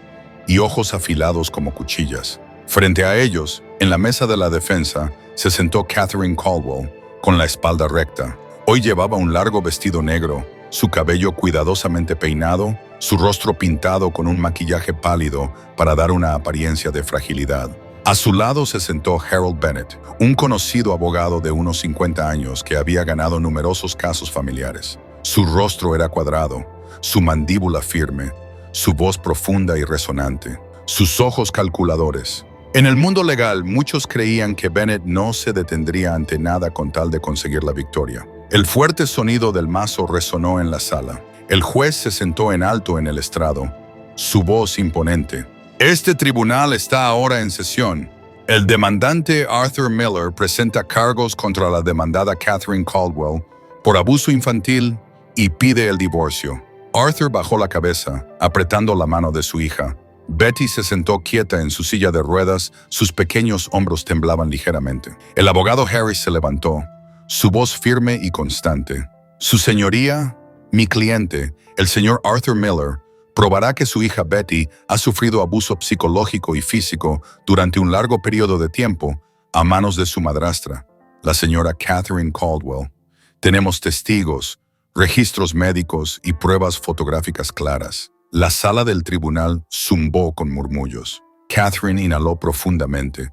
S1: y ojos afilados como cuchillas. Frente a ellos, en la mesa de la defensa, se sentó Catherine Caldwell, con la espalda recta. Hoy llevaba un largo vestido negro, su cabello cuidadosamente peinado, su rostro pintado con un maquillaje pálido para dar una apariencia de fragilidad. A su lado se sentó Harold Bennett, un conocido abogado de unos 50 años que había ganado numerosos casos familiares. Su rostro era cuadrado, su mandíbula firme, su voz profunda y resonante, sus ojos calculadores. En el mundo legal, muchos creían que Bennett no se detendría ante nada con tal de conseguir la victoria. El fuerte sonido del mazo resonó en la sala. El juez se sentó en alto en el estrado, su voz imponente. Este tribunal está ahora en sesión. El demandante Arthur Miller presenta cargos contra la demandada Catherine Caldwell por abuso infantil y pide el divorcio. Arthur bajó la cabeza, apretando la mano de su hija. Betty se sentó quieta en su silla de ruedas, sus pequeños hombros temblaban ligeramente. El abogado Harris se levantó, su voz firme y constante. «Su señoría, Mi cliente, el señor Arthur Miller, probará que su hija Betty ha sufrido abuso psicológico y físico durante un largo periodo de tiempo a manos de su madrastra, la señora Catherine Caldwell. Tenemos testigos, registros médicos y pruebas fotográficas claras. La sala del tribunal zumbó con murmullos. Catherine inhaló profundamente.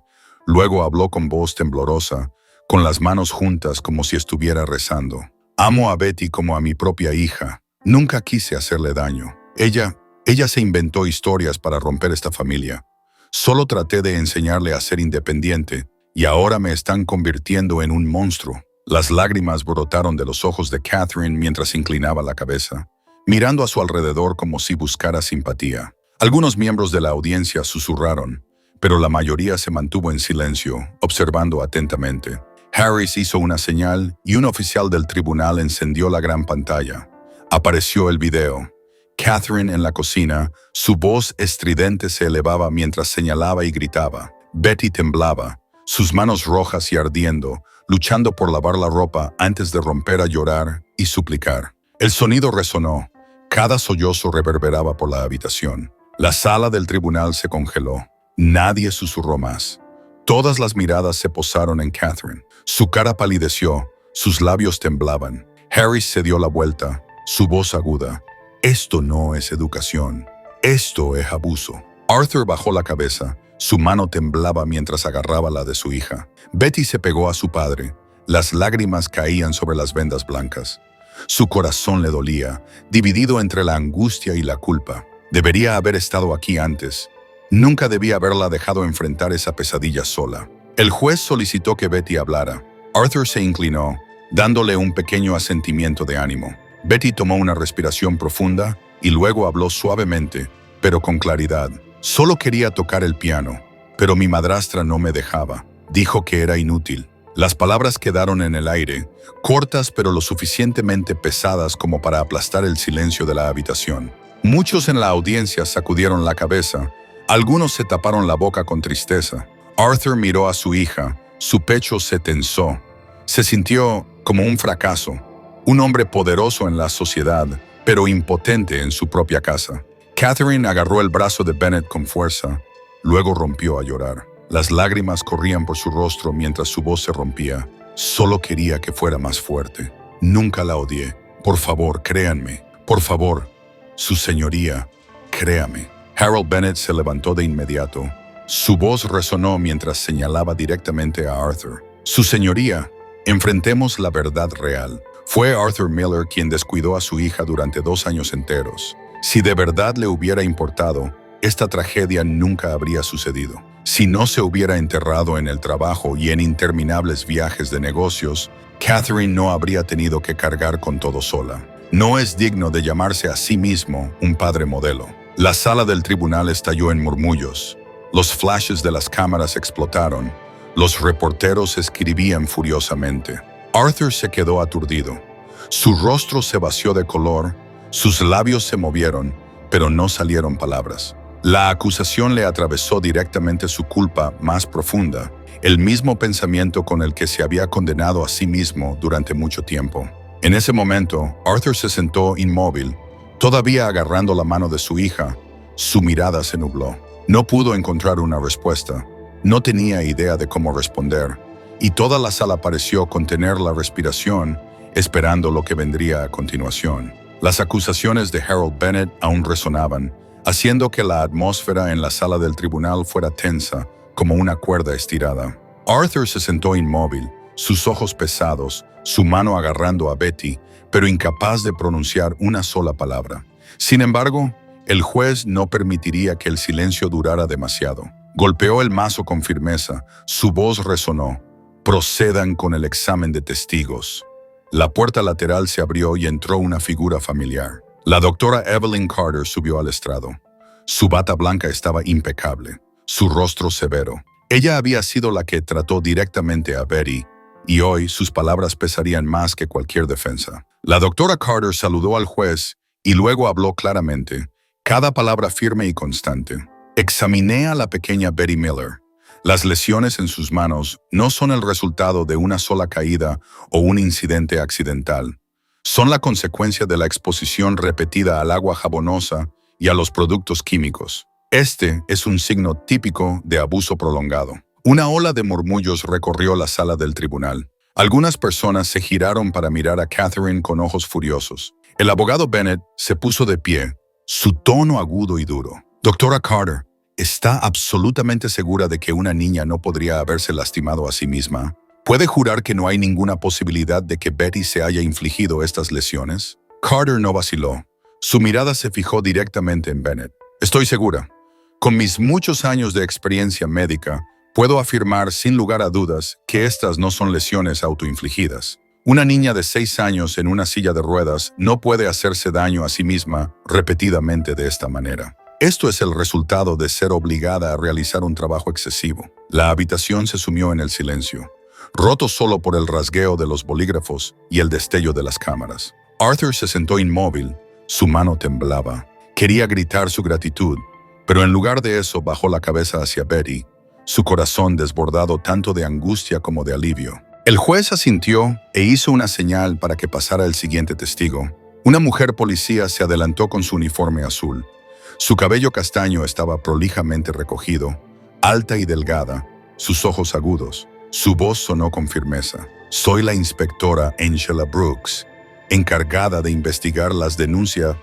S1: Luego habló con voz temblorosa, con las manos juntas como si estuviera rezando. Amo a Betty como a mi propia hija. Nunca quise hacerle daño. Ella se inventó historias para romper esta familia. Solo traté de enseñarle a ser independiente y ahora me están convirtiendo en un monstruo. Las lágrimas brotaron de los ojos de Catherine mientras inclinaba la cabeza, mirando a su alrededor como si buscara simpatía. Algunos miembros de la audiencia susurraron, pero la mayoría se mantuvo en silencio, observando atentamente. Harris hizo una señal y un oficial del tribunal encendió la gran pantalla. Apareció el video. Catherine en la cocina, su voz estridente se elevaba mientras señalaba y gritaba. Betty temblaba, sus manos rojas y ardiendo, luchando por lavar la ropa antes de romper a llorar y suplicar. El sonido resonó. Cada sollozo reverberaba por la habitación. La sala del tribunal se congeló. Nadie susurró más. Todas las miradas se posaron en Catherine. Su cara palideció, sus labios temblaban. Harris se dio la vuelta, su voz aguda. Esto no es educación. Esto es abuso. Arthur bajó la cabeza. Su mano temblaba mientras agarraba la de su hija. Betty se pegó a su padre. Las lágrimas caían sobre las vendas blancas. Su corazón le dolía, dividido entre la angustia y la culpa. Debería haber estado aquí antes. Nunca debía haberla dejado enfrentar esa pesadilla sola. El juez solicitó que Betty hablara. Arthur se inclinó, dándole un pequeño asentimiento de ánimo. Betty tomó una respiración profunda y luego habló suavemente, pero con claridad. Solo quería tocar el piano, pero mi madrastra no me dejaba. Dijo que era inútil. Las palabras quedaron en el aire, cortas pero lo suficientemente pesadas como para aplastar el silencio de la habitación. Muchos en la audiencia sacudieron la cabeza. Algunos se taparon la boca con tristeza. Arthur miró a su hija. Su pecho se tensó. Se sintió como un fracaso. Un hombre poderoso en la sociedad, pero impotente en su propia casa. Catherine agarró el brazo de Bennett con fuerza. Luego rompió a llorar. Las lágrimas corrían por su rostro mientras su voz se rompía. Solo quería que fuera más fuerte. Nunca la odié. Por favor, créanme. Por favor, su señoría, créame. Harold Bennett se levantó de inmediato. Su voz resonó mientras señalaba directamente a Arthur. Su señoría, enfrentemos la verdad real. Fue Arthur Miller quien descuidó a su hija durante 2 años enteros. Si de verdad le hubiera importado, esta tragedia nunca habría sucedido. Si no se hubiera enterrado en el trabajo y en interminables viajes de negocios, Catherine no habría tenido que cargar con todo sola. No es digno de llamarse a sí mismo un padre modelo. La sala del tribunal estalló en murmullos. Los flashes de las cámaras explotaron. Los reporteros escribían furiosamente. Arthur se quedó aturdido. Su rostro se vació de color, sus labios se movieron, pero no salieron palabras. La acusación le atravesó directamente su culpa más profunda, el mismo pensamiento con el que se había condenado a sí mismo durante mucho tiempo. En ese momento, Arthur se sentó inmóvil, todavía agarrando la mano de su hija. Su mirada se nubló. No pudo encontrar una respuesta. No tenía idea de cómo responder, y toda la sala pareció contener la respiración, esperando lo que vendría a continuación. Las acusaciones de Harold Bennett aún resonaban, haciendo que la atmósfera en la sala del tribunal fuera tensa, como una cuerda estirada. Arthur se sentó inmóvil, sus ojos pesados, su mano agarrando a Betty, pero incapaz de pronunciar una sola palabra. Sin embargo, el juez no permitiría que el silencio durara demasiado. Golpeó el mazo con firmeza, su voz resonó. Procedan con el examen de testigos. La puerta lateral se abrió y entró una figura familiar. La doctora Evelyn Carter subió al estrado. Su bata blanca estaba impecable, su rostro severo. Ella había sido la que trató directamente a Betty, y hoy sus palabras pesarían más que cualquier defensa. La doctora Carter saludó al juez y luego habló claramente, cada palabra firme y constante. Examiné a la pequeña Betty Miller. Las lesiones en sus manos no son el resultado de una sola caída o un incidente accidental. Son la consecuencia de la exposición repetida al agua jabonosa y a los productos químicos. Este es un signo típico de abuso prolongado. Una ola de murmullos recorrió la sala del tribunal. Algunas personas se giraron para mirar a Catherine con ojos furiosos. El abogado Bennett se puso de pie, su tono agudo y duro. Doctora Carter, ¿está absolutamente segura de que una niña no podría haberse lastimado a sí misma? ¿Puede jurar que no hay ninguna posibilidad de que Betty se haya infligido estas lesiones? Carter no vaciló. Su mirada se fijó directamente en Bennett. Estoy segura. Con mis muchos años de experiencia médica, puedo afirmar sin lugar a dudas que estas no son lesiones autoinfligidas. Una niña de 6 años en una silla de ruedas no puede hacerse daño a sí misma repetidamente de esta manera. Esto es el resultado de ser obligada a realizar un trabajo excesivo. La habitación se sumió en el silencio, roto solo por el rasgueo de los bolígrafos y el destello de las cámaras. Arthur se sentó inmóvil, su mano temblaba. Quería gritar su gratitud, pero en lugar de eso bajó la cabeza hacia Betty, su corazón desbordado tanto de angustia como de alivio. El juez asintió e hizo una señal para que pasara el siguiente testigo. Una mujer policía se adelantó con su uniforme azul. Su cabello castaño estaba prolijamente recogido, alta y delgada, sus ojos agudos. Su voz sonó con firmeza. Soy la inspectora Angela Brooks, encargada de investigar las denuncias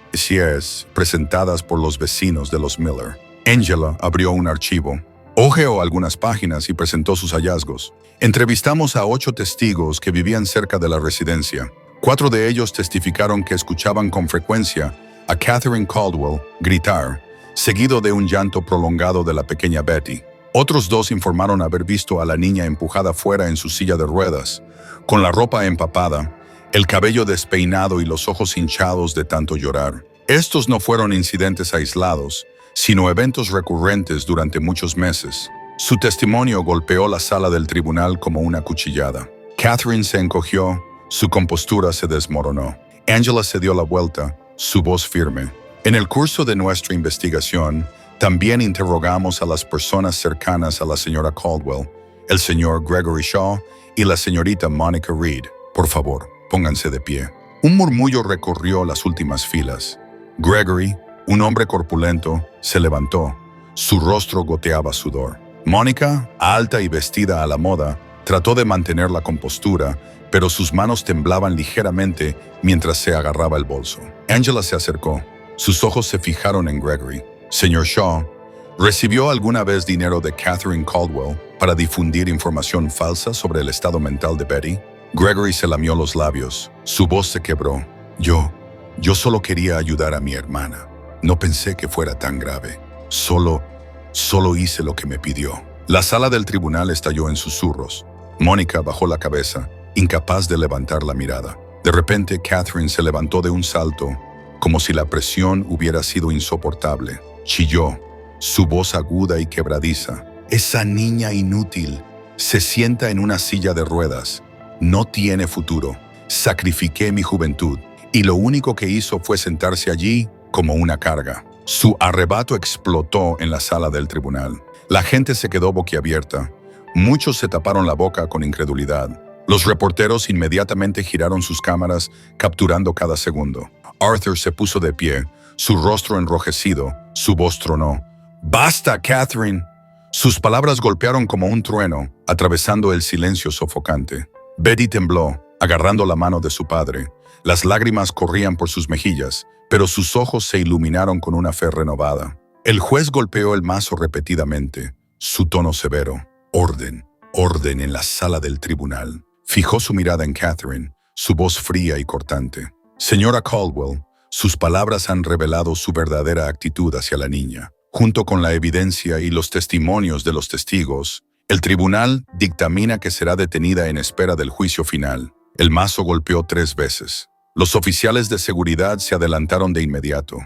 S1: presentadas por los vecinos de los Miller. Angela abrió un archivo, hojeó algunas páginas y presentó sus hallazgos. Entrevistamos a 8 testigos que vivían cerca de la residencia. 4 de ellos testificaron que escuchaban con frecuencia a Catherine Caldwell gritar, seguido de un llanto prolongado de la pequeña Betty. Otros 2 informaron haber visto a la niña empujada fuera en su silla de ruedas, con la ropa empapada, el cabello despeinado y los ojos hinchados de tanto llorar. Estos no fueron incidentes aislados, sino eventos recurrentes durante muchos meses. Su testimonio golpeó la sala del tribunal como una cuchillada. Catherine se encogió, su compostura se desmoronó. Angela se dio la vuelta, su voz firme. En el curso de nuestra investigación, también interrogamos a las personas cercanas a la señora Caldwell, el señor Gregory Shaw y la señorita Monica Reed. Por favor, pónganse de pie. Un murmullo recorrió las últimas filas. Gregory, un hombre corpulento, se levantó. Su rostro goteaba sudor. Mónica, alta y vestida a la moda, trató de mantener la compostura, pero sus manos temblaban ligeramente mientras se agarraba el bolso. Angela se acercó. Sus ojos se fijaron en Gregory. Señor Shaw, ¿recibió alguna vez dinero de Catherine Caldwell para difundir información falsa sobre el estado mental de Betty? Gregory se lamió los labios. Su voz se quebró. Yo solo quería ayudar a mi hermana. No pensé que fuera tan grave. Solo hice lo que me pidió. La sala del tribunal estalló en susurros. Mónica bajó la cabeza, incapaz de levantar la mirada. De repente, Catherine se levantó de un salto, como si la presión hubiera sido insoportable. Chilló, su voz aguda y quebradiza. Esa niña inútil se sienta en una silla de ruedas. No tiene futuro. Sacrifiqué mi juventud, y lo único que hizo fue sentarse allí como una carga. Su arrebato explotó en la sala del tribunal. La gente se quedó boquiabierta. Muchos se taparon la boca con incredulidad. Los reporteros inmediatamente giraron sus cámaras, capturando cada segundo. Arthur se puso de pie, su rostro enrojecido, su voz tronó. ¡Basta, Catherine! Sus palabras golpearon como un trueno, atravesando el silencio sofocante. Betty tembló, agarrando la mano de su padre. Las lágrimas corrían por sus mejillas, pero sus ojos se iluminaron con una fe renovada. El juez golpeó el mazo repetidamente, su tono severo. Orden, orden en la sala del tribunal. Fijó su mirada en Catherine, su voz fría y cortante. Señora Caldwell, sus palabras han revelado su verdadera actitud hacia la niña. Junto con la evidencia y los testimonios de los testigos, el tribunal dictamina que será detenida en espera del juicio final. El mazo golpeó 3 veces. Los oficiales de seguridad se adelantaron de inmediato.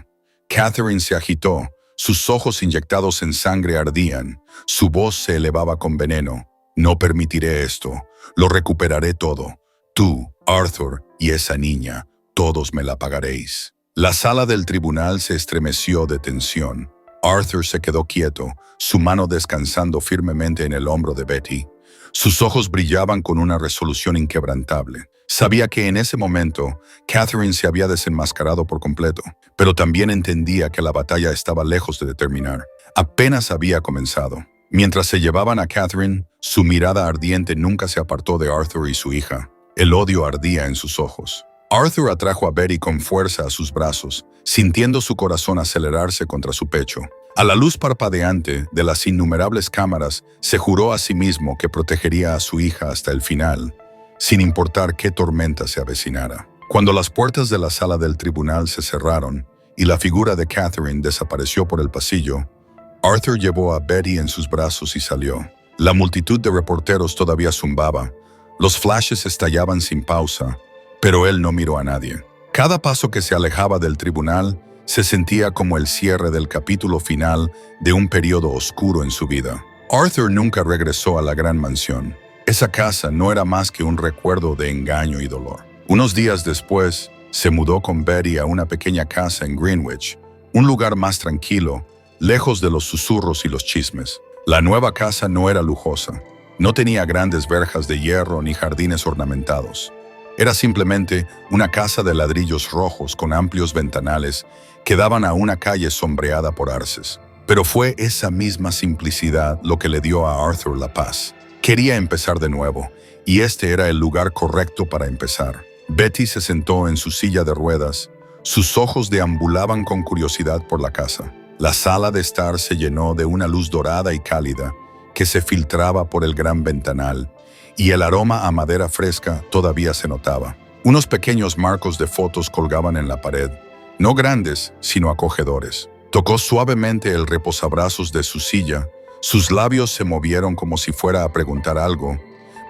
S1: Catherine se agitó, sus ojos inyectados en sangre ardían, su voz se elevaba con veneno. No permitiré esto, lo recuperaré todo. Tú, Arthur y esa niña, todos me la pagaréis. La sala del tribunal se estremeció de tensión. Arthur se quedó quieto, su mano descansando firmemente en el hombro de Betty. Sus ojos brillaban con una resolución inquebrantable. Sabía que en ese momento Catherine se había desenmascarado por completo, pero también entendía que la batalla estaba lejos de terminar. Apenas había comenzado. Mientras se llevaban a Catherine, su mirada ardiente nunca se apartó de Arthur y su hija. El odio ardía en sus ojos. Arthur atrajo a Betty con fuerza a sus brazos, sintiendo su corazón acelerarse contra su pecho. A la luz parpadeante de las innumerables cámaras, se juró a sí mismo que protegería a su hija hasta el final, sin importar qué tormenta se avecinara. Cuando las puertas de la sala del tribunal se cerraron y la figura de Catherine desapareció por el pasillo, Arthur llevó a Betty en sus brazos y salió. La multitud de reporteros todavía zumbaba. Los flashes estallaban sin pausa, pero él no miró a nadie. Cada paso que se alejaba del tribunal se sentía como el cierre del capítulo final de un periodo oscuro en su vida. Arthur nunca regresó a la gran mansión. Esa casa no era más que un recuerdo de engaño y dolor. Unos días después, se mudó con Betty a una pequeña casa en Greenwich, un lugar más tranquilo, lejos de los susurros y los chismes. La nueva casa no era lujosa. No tenía grandes verjas de hierro ni jardines ornamentados. Era simplemente una casa de ladrillos rojos con amplios ventanales que daban a una calle sombreada por arces. Pero fue esa misma simplicidad lo que le dio a Arthur la paz. Quería empezar de nuevo, y este era el lugar correcto para empezar. Betty se sentó en su silla de ruedas. Sus ojos deambulaban con curiosidad por la casa. La sala de estar se llenó de una luz dorada y cálida que se filtraba por el gran ventanal, y el aroma a madera fresca todavía se notaba. Unos pequeños marcos de fotos colgaban en la pared, no grandes, sino acogedores. Tocó suavemente el reposabrazos de su silla. Sus labios se movieron como si fuera a preguntar algo,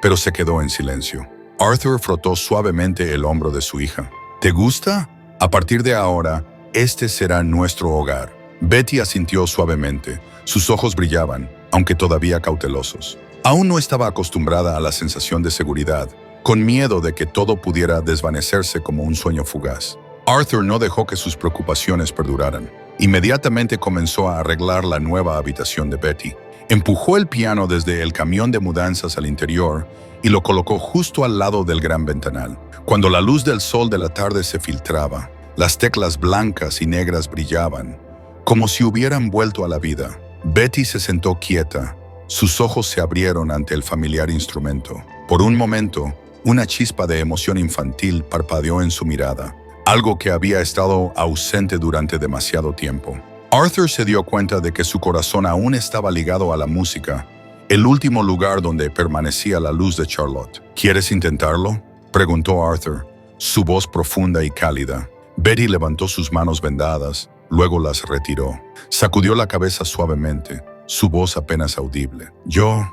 S1: pero se quedó en silencio. Arthur frotó suavemente el hombro de su hija. ¿Te gusta? A partir de ahora, este será nuestro hogar. Betty asintió suavemente. Sus ojos brillaban, aunque todavía cautelosos. Aún no estaba acostumbrada a la sensación de seguridad, con miedo de que todo pudiera desvanecerse como un sueño fugaz. Arthur no dejó que sus preocupaciones perduraran. Inmediatamente comenzó a arreglar la nueva habitación de Betty. Empujó el piano desde el camión de mudanzas al interior y lo colocó justo al lado del gran ventanal. Cuando la luz del sol de la tarde se filtraba, las teclas blancas y negras brillaban, como si hubieran vuelto a la vida. Betty se sentó quieta. Sus ojos se abrieron ante el familiar instrumento. Por un momento, una chispa de emoción infantil parpadeó en su mirada, algo que había estado ausente durante demasiado tiempo. Arthur se dio cuenta de que su corazón aún estaba ligado a la música, el último lugar donde permanecía la luz de Charlotte. ¿Quieres intentarlo?, preguntó Arthur, su voz profunda y cálida. Betty levantó sus manos vendadas, luego las retiró. Sacudió la cabeza suavemente, su voz apenas audible. Yo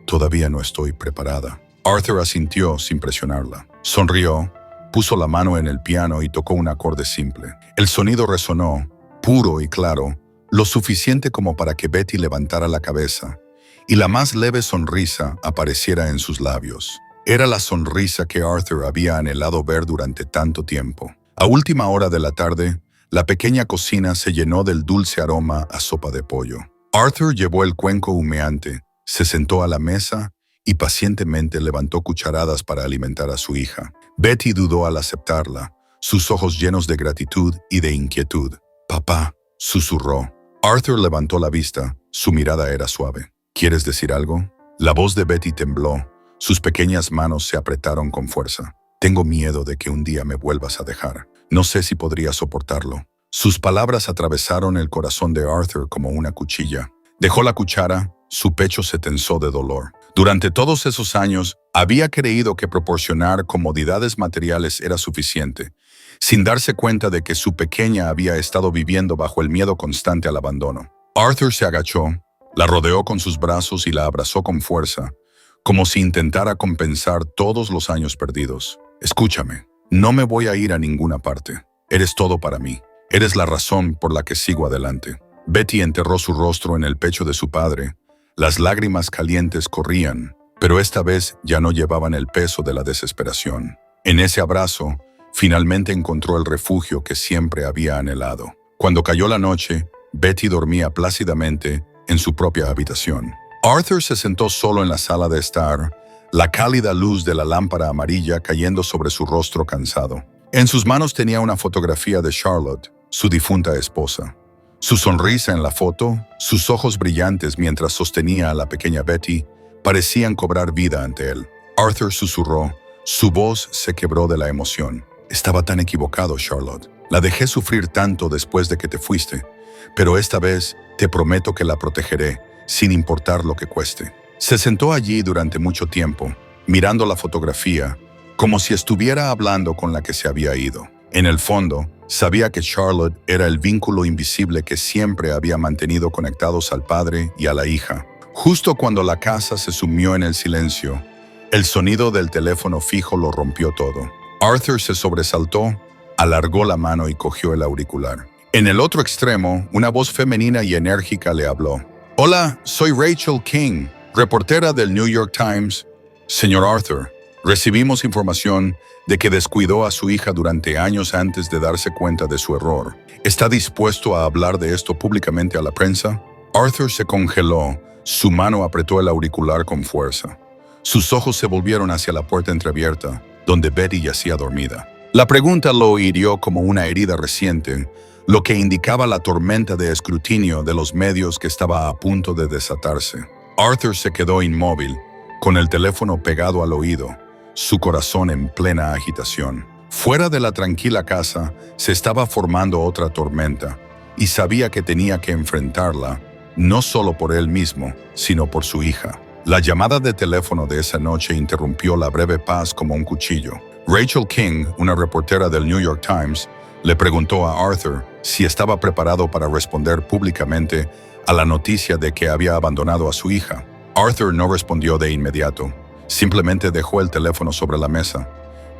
S1: todavía no estoy preparada. Arthur asintió sin presionarla. Sonrió, puso la mano en el piano y tocó un acorde simple. El sonido resonó, puro y claro, lo suficiente como para que Betty levantara la cabeza y la más leve sonrisa apareciera en sus labios. Era la sonrisa que Arthur había anhelado ver durante tanto tiempo. A última hora de la tarde, la pequeña cocina se llenó del dulce aroma a sopa de pollo. Arthur llevó el cuenco humeante, se sentó a la mesa y pacientemente levantó cucharadas para alimentar a su hija. Betty dudó al aceptarla, sus ojos llenos de gratitud y de inquietud. «Papá», susurró. Arthur levantó la vista, su mirada era suave. «¿Quieres decir algo?». La voz de Betty tembló, sus pequeñas manos se apretaron con fuerza. «Tengo miedo de que un día me vuelvas a dejar. No sé si podría soportarlo». Sus palabras atravesaron el corazón de Arthur como una cuchilla. Dejó la cuchara, su pecho se tensó de dolor. Durante todos esos años, había creído que proporcionar comodidades materiales era suficiente, sin darse cuenta de que su pequeña había estado viviendo bajo el miedo constante al abandono. Arthur se agachó, la rodeó con sus brazos y la abrazó con fuerza, como si intentara compensar todos los años perdidos. «Escúchame, no me voy a ir a ninguna parte. Eres todo para mí. Eres la razón por la que sigo adelante». Betty enterró su rostro en el pecho de su padre. Las lágrimas calientes corrían, pero esta vez ya no llevaban el peso de la desesperación. En ese abrazo, finalmente encontró el refugio que siempre había anhelado. Cuando cayó la noche, Betty dormía plácidamente en su propia habitación. Arthur se sentó solo en la sala de estar, la cálida luz de la lámpara amarilla cayendo sobre su rostro cansado. En sus manos tenía una fotografía de Charlotte, su difunta esposa. Su sonrisa en la foto, sus ojos brillantes mientras sostenía a la pequeña Betty, parecían cobrar vida ante él. Arthur susurró, su voz se quebró de la emoción. Estaba tan equivocado, Charlotte. La dejé sufrir tanto después de que te fuiste, pero esta vez te prometo que la protegeré, sin importar lo que cueste. Se sentó allí durante mucho tiempo, mirando la fotografía, como si estuviera hablando con la que se había ido. En el fondo, sabía que Charlotte era el vínculo invisible que siempre había mantenido conectados al padre y a la hija. Justo cuando la casa se sumió en el silencio, el sonido del teléfono fijo lo rompió todo. Arthur se sobresaltó, alargó la mano y cogió el auricular. En el otro extremo, una voz femenina y enérgica le habló. Hola, soy Rachel King, reportera del New York Times. Señor Arthur, recibimos información de que descuidó a su hija durante años antes de darse cuenta de su error. ¿Está dispuesto a hablar de esto públicamente a la prensa? Arthur se congeló, su mano apretó el auricular con fuerza. Sus ojos se volvieron hacia la puerta entreabierta, donde Betty yacía dormida. La pregunta lo hirió como una herida reciente, lo que indicaba la tormenta de escrutinio de los medios que estaba a punto de desatarse. Arthur se quedó inmóvil, con el teléfono pegado al oído, su corazón en plena agitación. Fuera de la tranquila casa se estaba formando otra tormenta, y sabía que tenía que enfrentarla, no solo por él mismo, sino por su hija. La llamada de teléfono de esa noche interrumpió la breve paz como un cuchillo. Rachel King, una reportera del New York Times, le preguntó a Arthur si estaba preparado para responder públicamente a la noticia de que había abandonado a su hija. Arthur no respondió de inmediato, simplemente dejó el teléfono sobre la mesa,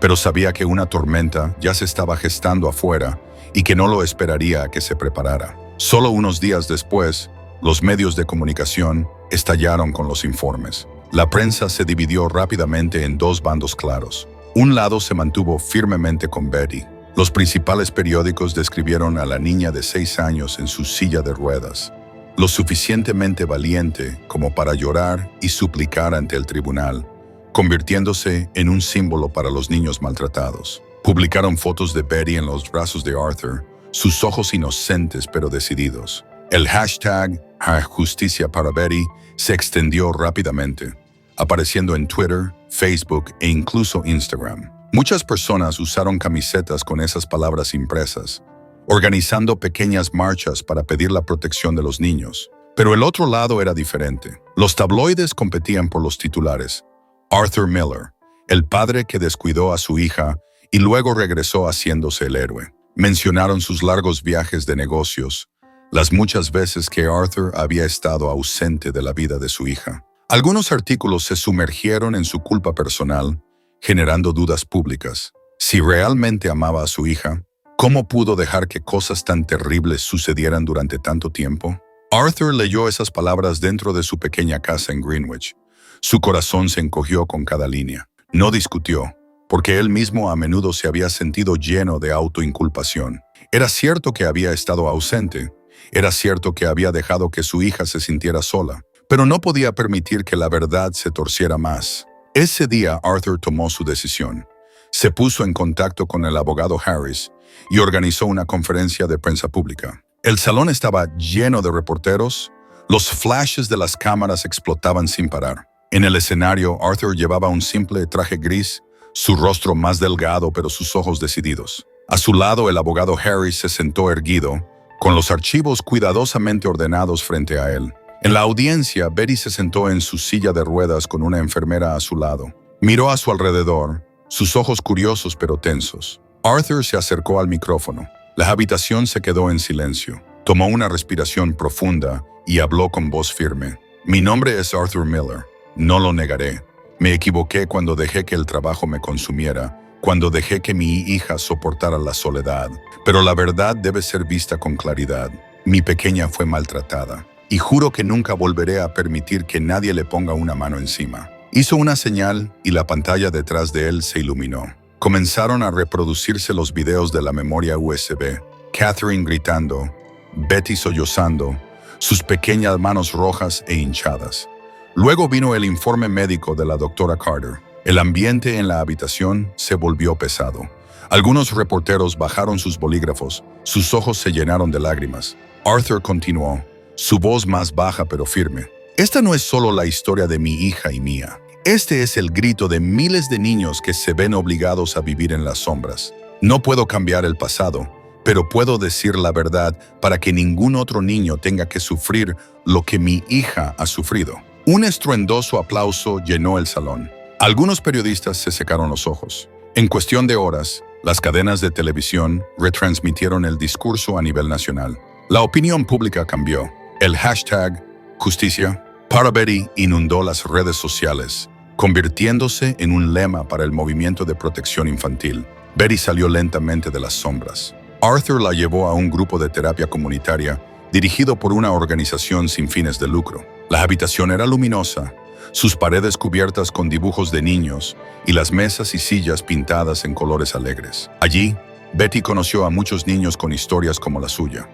S1: pero sabía que una tormenta ya se estaba gestando afuera y que no lo esperaría a que se preparara. Solo unos días después, los medios de comunicación estallaron con los informes. La prensa se dividió rápidamente en dos bandos claros. Un lado se mantuvo firmemente con Betty. Los principales periódicos describieron a la niña de 6 años en su silla de ruedas, lo suficientemente valiente como para llorar y suplicar ante el tribunal, convirtiéndose en un símbolo para los niños maltratados. Publicaron fotos de Betty en los brazos de Arthur, sus ojos inocentes pero decididos. El hashtag #Justicia para Betty se extendió rápidamente, apareciendo en Twitter, Facebook e incluso Instagram. Muchas personas usaron camisetas con esas palabras impresas, organizando pequeñas marchas para pedir la protección de los niños. Pero el otro lado era diferente. Los tabloides competían por los titulares. Arthur Miller, el padre que descuidó a su hija y luego regresó haciéndose el héroe. Mencionaron sus largos viajes de negocios, las muchas veces que Arthur había estado ausente de la vida de su hija. Algunos artículos se sumergieron en su culpa personal, generando dudas públicas. Si realmente amaba a su hija, ¿cómo pudo dejar que cosas tan terribles sucedieran durante tanto tiempo? Arthur leyó esas palabras dentro de su pequeña casa en Greenwich. Su corazón se encogió con cada línea. No discutió, porque él mismo a menudo se había sentido lleno de autoinculpación. Era cierto que había estado ausente, era cierto que había dejado que su hija se sintiera sola, pero no podía permitir que la verdad se torciera más. Ese día Arthur tomó su decisión. Se puso en contacto con el abogado Harris y organizó una conferencia de prensa pública. El salón estaba lleno de reporteros, los flashes de las cámaras explotaban sin parar. En el escenario, Arthur llevaba un simple traje gris, su rostro más delgado pero sus ojos decididos. A su lado, el abogado Harris se sentó erguido, con los archivos cuidadosamente ordenados frente a él. En la audiencia, Betty se sentó en su silla de ruedas con una enfermera a su lado. Miró a su alrededor, sus ojos curiosos pero tensos. Arthur se acercó al micrófono. La habitación se quedó en silencio. Tomó una respiración profunda y habló con voz firme. Mi nombre es Arthur Miller. No lo negaré. Me equivoqué cuando dejé que el trabajo me consumiera, cuando dejé que mi hija soportara la soledad. Pero la verdad debe ser vista con claridad. Mi pequeña fue maltratada. Y juro que nunca volveré a permitir que nadie le ponga una mano encima. Hizo una señal y la pantalla detrás de él se iluminó. Comenzaron a reproducirse los videos de la memoria USB. Catherine gritando, Betty sollozando, sus pequeñas manos rojas e hinchadas. Luego vino el informe médico de la doctora Carter. El ambiente en la habitación se volvió pesado. Algunos reporteros bajaron sus bolígrafos, sus ojos se llenaron de lágrimas. Arthur continuó, su voz más baja pero firme. Esta no es solo la historia de mi hija y mía. Este es el grito de miles de niños que se ven obligados a vivir en las sombras. No puedo cambiar el pasado, pero puedo decir la verdad para que ningún otro niño tenga que sufrir lo que mi hija ha sufrido. Un estruendoso aplauso llenó el salón. Algunos periodistas se secaron los ojos. En cuestión de horas, las cadenas de televisión retransmitieron el discurso a nivel nacional. La opinión pública cambió. El hashtag Justicia para Betty inundó las redes sociales, convirtiéndose en un lema para el movimiento de protección infantil. Betty salió lentamente de las sombras. Arthur la llevó a un grupo de terapia comunitaria dirigido por una organización sin fines de lucro. La habitación era luminosa, sus paredes cubiertas con dibujos de niños y las mesas y sillas pintadas en colores alegres. Allí, Betty conoció a muchos niños con historias como la suya.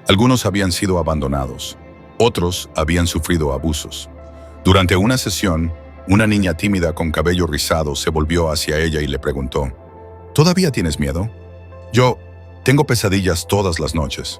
S1: Algunos habían sido abandonados, otros habían sufrido abusos. Durante una sesión, una niña tímida con cabello rizado se volvió hacia ella y le preguntó, ¿todavía tienes miedo? Yo tengo pesadillas todas las noches.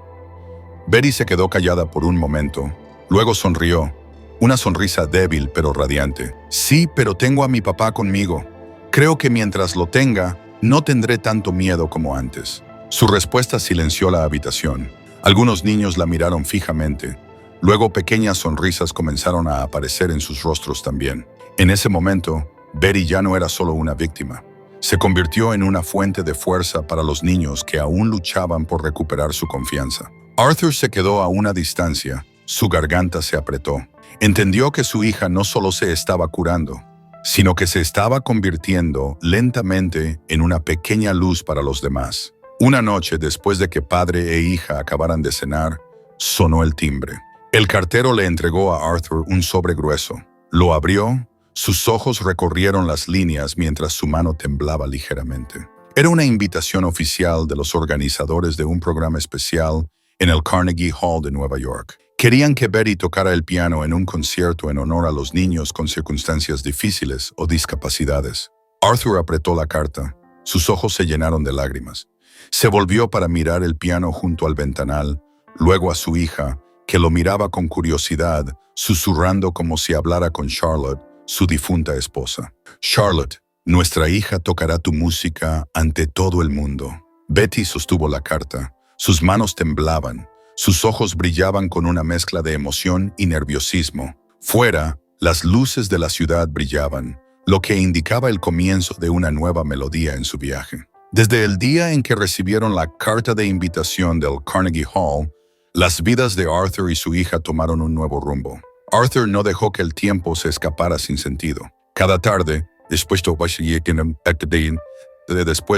S1: Betty se quedó callada por un momento, luego sonrió, una sonrisa débil pero radiante. Sí, pero tengo a mi papá conmigo. Creo que mientras lo tenga, no tendré tanto miedo como antes. Su respuesta silenció la habitación. Algunos niños la miraron fijamente. Luego pequeñas sonrisas comenzaron a aparecer en sus rostros también. En ese momento, Betty ya no era solo una víctima. Se convirtió en una fuente de fuerza para los niños que aún luchaban por recuperar su confianza. Arthur se quedó a una distancia. Su garganta se apretó. Entendió que su hija no solo se estaba curando, sino que se estaba convirtiendo lentamente en una pequeña luz para los demás. Una noche, después de que padre e hija acabaran de cenar, sonó el timbre. El cartero le entregó a Arthur un sobre grueso. Lo abrió, sus ojos recorrieron las líneas mientras su mano temblaba ligeramente. Era una invitación oficial de los organizadores de un programa especial en el Carnegie Hall de Nueva York. Querían que Betty tocara el piano en un concierto en honor a los niños con circunstancias difíciles o discapacidades. Arthur apretó la carta. Sus ojos se llenaron de lágrimas. Se volvió para mirar el piano junto al ventanal, luego a su hija, que lo miraba con curiosidad, susurrando como si hablara con Charlotte, su difunta esposa. Charlotte, nuestra hija tocará tu música ante todo el mundo. Betty sostuvo la carta. Sus manos temblaban. Sus ojos brillaban con una mezcla de emoción y nerviosismo. Fuera, las luces de la ciudad brillaban, lo que indicaba el comienzo de una nueva melodía en su viaje. Desde el día en que recibieron la carta de invitación del Carnegie Hall, las vidas de Arthur y su hija tomaron un nuevo rumbo. Arthur no dejó que el tiempo se escapara sin sentido. Cada tarde, después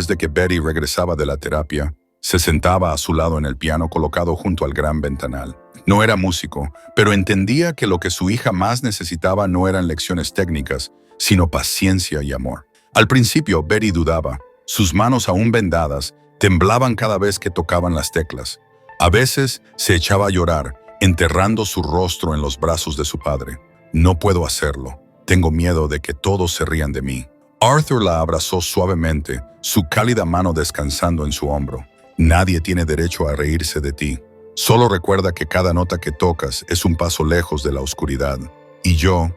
S1: de que Betty regresaba de la terapia, se sentaba a su lado en el piano colocado junto al gran ventanal. No era músico, pero entendía que lo que su hija más necesitaba no eran lecciones técnicas, sino paciencia y amor. Al principio, Betty dudaba. Sus manos aún vendadas temblaban cada vez que tocaban las teclas. A veces se echaba a llorar, enterrando su rostro en los brazos de su padre. No puedo hacerlo. Tengo miedo de que todos se rían de mí. Arthur la abrazó suavemente, su cálida mano descansando en su hombro. Nadie tiene derecho a reírse de ti. Solo recuerda que cada nota que tocas es un paso lejos de la oscuridad, y yo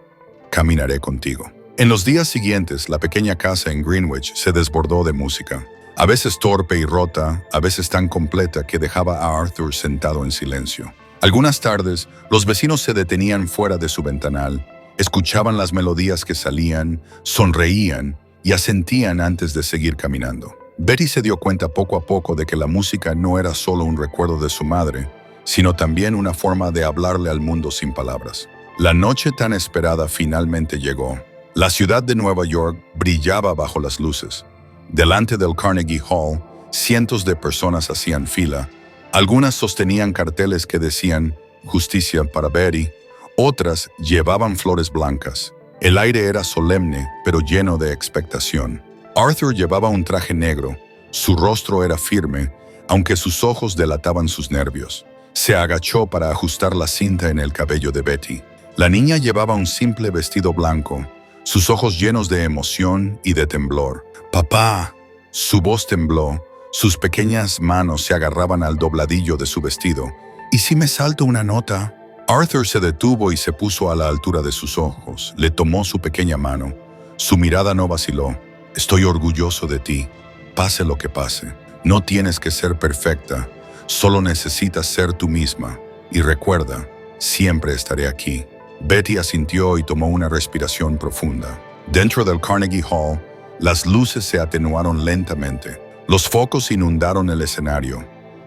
S1: caminaré contigo. En los días siguientes, la pequeña casa en Greenwich se desbordó de música. A veces torpe y rota, a veces tan completa que dejaba a Arthur sentado en silencio. Algunas tardes, los vecinos se detenían fuera de su ventanal, escuchaban las melodías que salían, sonreían y asentían antes de seguir caminando. Betty se dio cuenta poco a poco de que la música no era solo un recuerdo de su madre, sino también una forma de hablarle al mundo sin palabras. La noche tan esperada finalmente llegó. La ciudad de Nueva York brillaba bajo las luces. Delante del Carnegie Hall, cientos de personas hacían fila. Algunas sostenían carteles que decían «Justicia para Betty», otras llevaban flores blancas. El aire era solemne, pero lleno de expectación. Arthur llevaba un traje negro. Su rostro era firme, aunque sus ojos delataban sus nervios. Se agachó para ajustar la cinta en el cabello de Betty. La niña llevaba un simple vestido blanco, sus ojos llenos de emoción y de temblor. «Papá». Su voz tembló, sus pequeñas manos se agarraban al dobladillo de su vestido. «¿Y si me salto una nota?». Arthur se detuvo y se puso a la altura de sus ojos. Le tomó su pequeña mano. Su mirada no vaciló. «Estoy orgulloso de ti, pase lo que pase. No tienes que ser perfecta, solo necesitas ser tú misma. Y recuerda, siempre estaré aquí». Betty asintió y tomó una respiración profunda. Dentro del Carnegie Hall, las luces se atenuaron lentamente. Los focos inundaron el escenario.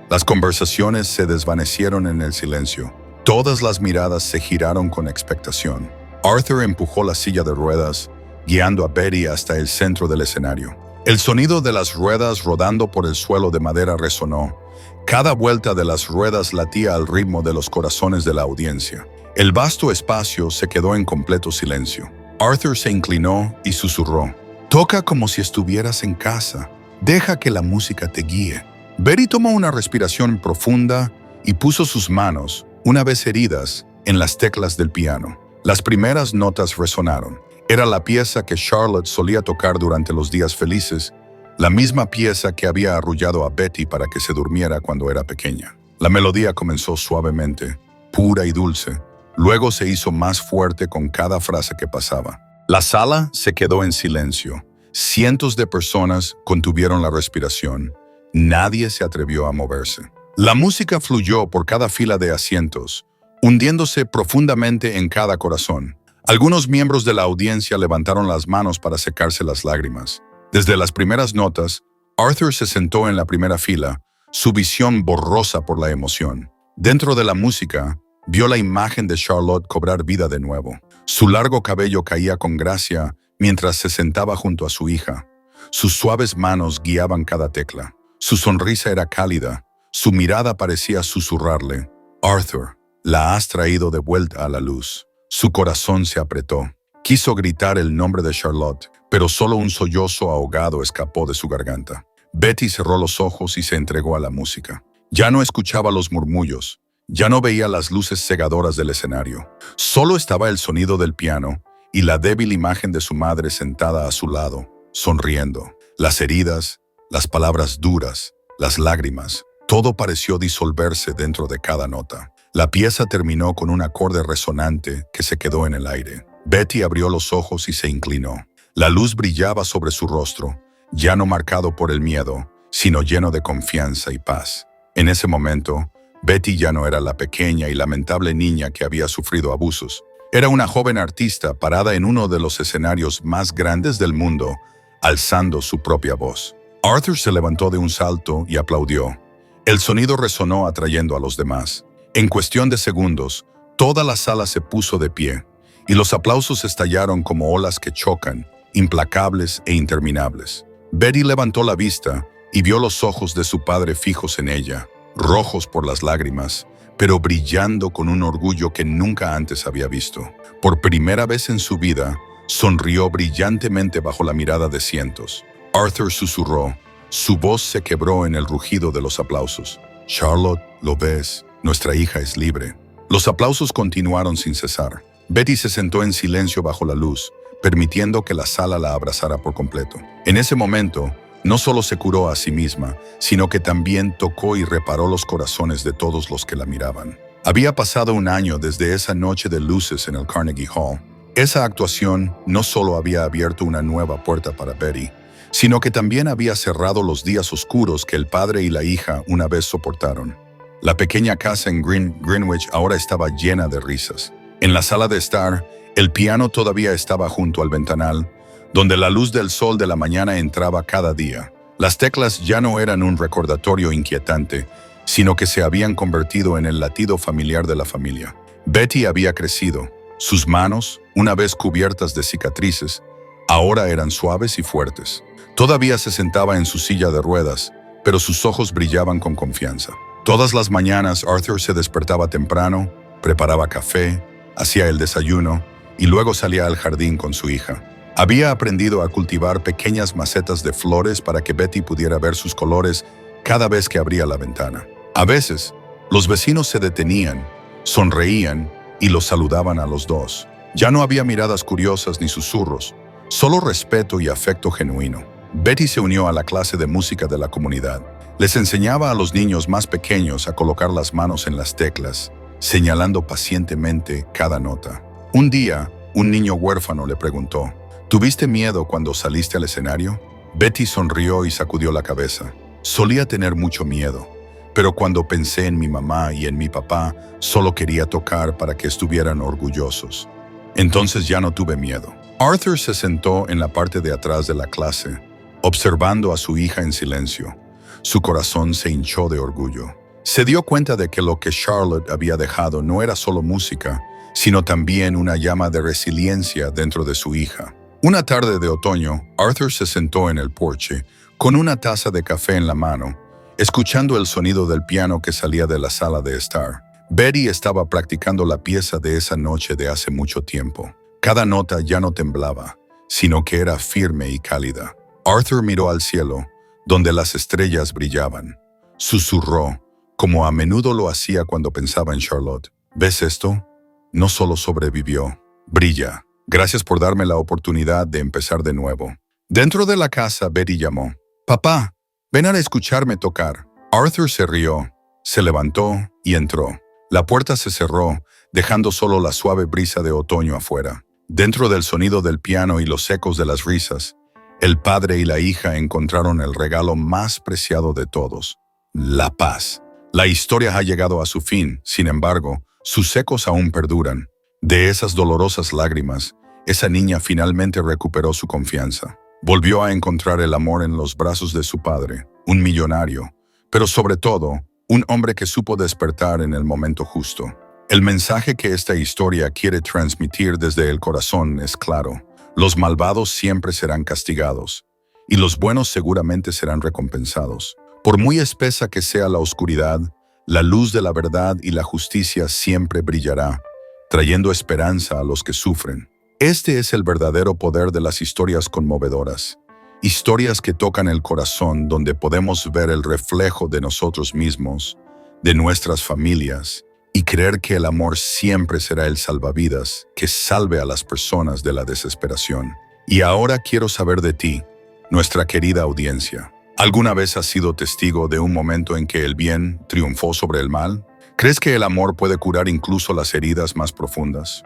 S1: Las conversaciones se desvanecieron en el silencio. Todas las miradas se giraron con expectación. Arthur empujó la silla de ruedas, guiando a Betty hasta el centro del escenario. El sonido de las ruedas rodando por el suelo de madera resonó. Cada vuelta de las ruedas latía al ritmo de los corazones de la audiencia. El vasto espacio se quedó en completo silencio. Arthur se inclinó y susurró: «Toca como si estuvieras en casa. Deja que la música te guíe». Betty tomó una respiración profunda y puso sus manos, una vez heridas, en las teclas del piano. Las primeras notas resonaron. Era la pieza que Charlotte solía tocar durante los días felices, la misma pieza que había arrullado a Betty para que se durmiera cuando era pequeña. La melodía comenzó suavemente, pura y dulce. Luego se hizo más fuerte con cada frase que pasaba. La sala se quedó en silencio. Cientos de personas contuvieron la respiración. Nadie se atrevió a moverse. La música fluyó por cada fila de asientos, hundiéndose profundamente en cada corazón. Algunos miembros de la audiencia levantaron las manos para secarse las lágrimas. Desde las primeras notas, Arthur se sentó en la primera fila, su visión borrosa por la emoción. Dentro de la música, vio la imagen de Charlotte cobrar vida de nuevo. Su largo cabello caía con gracia mientras se sentaba junto a su hija. Sus suaves manos guiaban cada tecla. Su sonrisa era cálida. Su mirada parecía susurrarle: «Arthur, la has traído de vuelta a la luz». Su corazón se apretó. Quiso gritar el nombre de Charlotte, pero solo un sollozo ahogado escapó de su garganta. Betty cerró los ojos y se entregó a la música. Ya no escuchaba los murmullos. Ya no veía las luces cegadoras del escenario. Solo estaba el sonido del piano y la débil imagen de su madre sentada a su lado, sonriendo. Las heridas, las palabras duras, las lágrimas, todo pareció disolverse dentro de cada nota. La pieza terminó con un acorde resonante que se quedó en el aire. Betty abrió los ojos y se inclinó. La luz brillaba sobre su rostro, ya no marcado por el miedo, sino lleno de confianza y paz. En ese momento, Betty ya no era la pequeña y lamentable niña que había sufrido abusos. Era una joven artista parada en uno de los escenarios más grandes del mundo, alzando su propia voz. Arthur se levantó de un salto y aplaudió. El sonido resonó atrayendo a los demás. En cuestión de segundos, toda la sala se puso de pie, y los aplausos estallaron como olas que chocan, implacables e interminables. Betty levantó la vista y vio los ojos de su padre fijos en ella, rojos por las lágrimas, pero brillando con un orgullo que nunca antes había visto. Por primera vez en su vida, sonrió brillantemente bajo la mirada de cientos. Arthur susurró. Su voz se quebró en el rugido de los aplausos. «Charlotte, ¿lo ves? Nuestra hija es libre». Los aplausos continuaron sin cesar. Betty se sentó en silencio bajo la luz, permitiendo que la sala la abrazara por completo. En ese momento, no solo se curó a sí misma, sino que también tocó y reparó los corazones de todos los que la miraban. Había pasado un año desde esa noche de luces en el Carnegie Hall. Esa actuación no solo había abierto una nueva puerta para Betty, sino que también había cerrado los días oscuros que el padre y la hija una vez soportaron. La pequeña casa en Greenwich ahora estaba llena de risas. En la sala de estar, el piano todavía estaba junto al ventanal, donde la luz del sol de la mañana entraba cada día. Las teclas ya no eran un recordatorio inquietante, sino que se habían convertido en el latido familiar de la familia. Betty había crecido. Sus manos, una vez cubiertas de cicatrices, ahora eran suaves y fuertes. Todavía se sentaba en su silla de ruedas, pero sus ojos brillaban con confianza. Todas las mañanas Arthur se despertaba temprano, preparaba café, hacía el desayuno y luego salía al jardín con su hija. Había aprendido a cultivar pequeñas macetas de flores para que Betty pudiera ver sus colores cada vez que abría la ventana. A veces, los vecinos se detenían, sonreían y los saludaban a los dos. Ya no había miradas curiosas ni susurros, solo respeto y afecto genuino. Betty se unió a la clase de música de la comunidad. Les enseñaba a los niños más pequeños a colocar las manos en las teclas, señalando pacientemente cada nota. Un día, un niño huérfano le preguntó, ¿tuviste miedo cuando saliste al escenario? Betty sonrió y sacudió la cabeza. Solía tener mucho miedo, pero cuando pensé en mi mamá y en mi papá, solo quería tocar para que estuvieran orgullosos. Entonces ya no tuve miedo. Arthur se sentó en la parte de atrás de la clase, observando a su hija en silencio. Su corazón se hinchó de orgullo. Se dio cuenta de que lo que Charlotte había dejado no era solo música, sino también una llama de resiliencia dentro de su hija. Una tarde de otoño, Arthur se sentó en el porche, con una taza de café en la mano, escuchando el sonido del piano que salía de la sala de estar. Betty estaba practicando la pieza de esa noche de hace mucho tiempo. Cada nota ya no temblaba, sino que era firme y cálida. Arthur miró al cielo, donde las estrellas brillaban. Susurró, como a menudo lo hacía cuando pensaba en Charlotte. ¿Ves esto? No solo sobrevivió, brilla. Gracias por darme la oportunidad de empezar de nuevo. Dentro de la casa, Betty llamó. «Papá, ven a escucharme tocar». Arthur se rió, se levantó y entró. La puerta se cerró, dejando solo la suave brisa de otoño afuera. Dentro del sonido del piano y los ecos de las risas, el padre y la hija encontraron el regalo más preciado de todos, la paz. La historia ha llegado a su fin, sin embargo, sus ecos aún perduran. De esas dolorosas lágrimas, esa niña finalmente recuperó su confianza. Volvió a encontrar el amor en los brazos de su padre, un millonario, pero sobre todo, un hombre que supo despertar en el momento justo. El mensaje que esta historia quiere transmitir desde el corazón es claro. Los malvados siempre serán castigados, y los buenos seguramente serán recompensados. Por muy espesa que sea la oscuridad, la luz de la verdad y la justicia siempre brillará, trayendo esperanza a los que sufren. Este es el verdadero poder de las historias conmovedoras. Historias que tocan el corazón, donde podemos ver el reflejo de nosotros mismos, de nuestras familias, y creer que el amor siempre será el salvavidas que salve a las personas de la desesperación. Y ahora quiero saber de ti, nuestra querida audiencia. ¿Alguna vez has sido testigo de un momento en que el bien triunfó sobre el mal? ¿Crees que el amor puede curar incluso las heridas más profundas?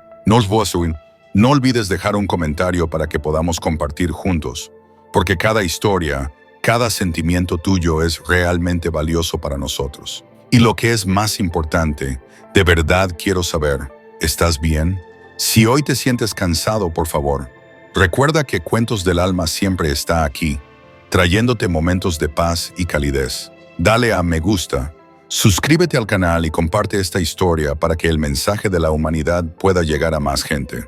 S1: No olvides dejar un comentario para que podamos compartir juntos, porque cada historia, cada sentimiento tuyo es realmente valioso para nosotros. Y lo que es más importante, de verdad quiero saber, ¿estás bien? Si hoy te sientes cansado, por favor, recuerda que Cuentos del Alma siempre está aquí, trayéndote momentos de paz y calidez. Dale a me gusta, suscríbete al canal y comparte esta historia para que el mensaje de la humanidad pueda llegar a más gente.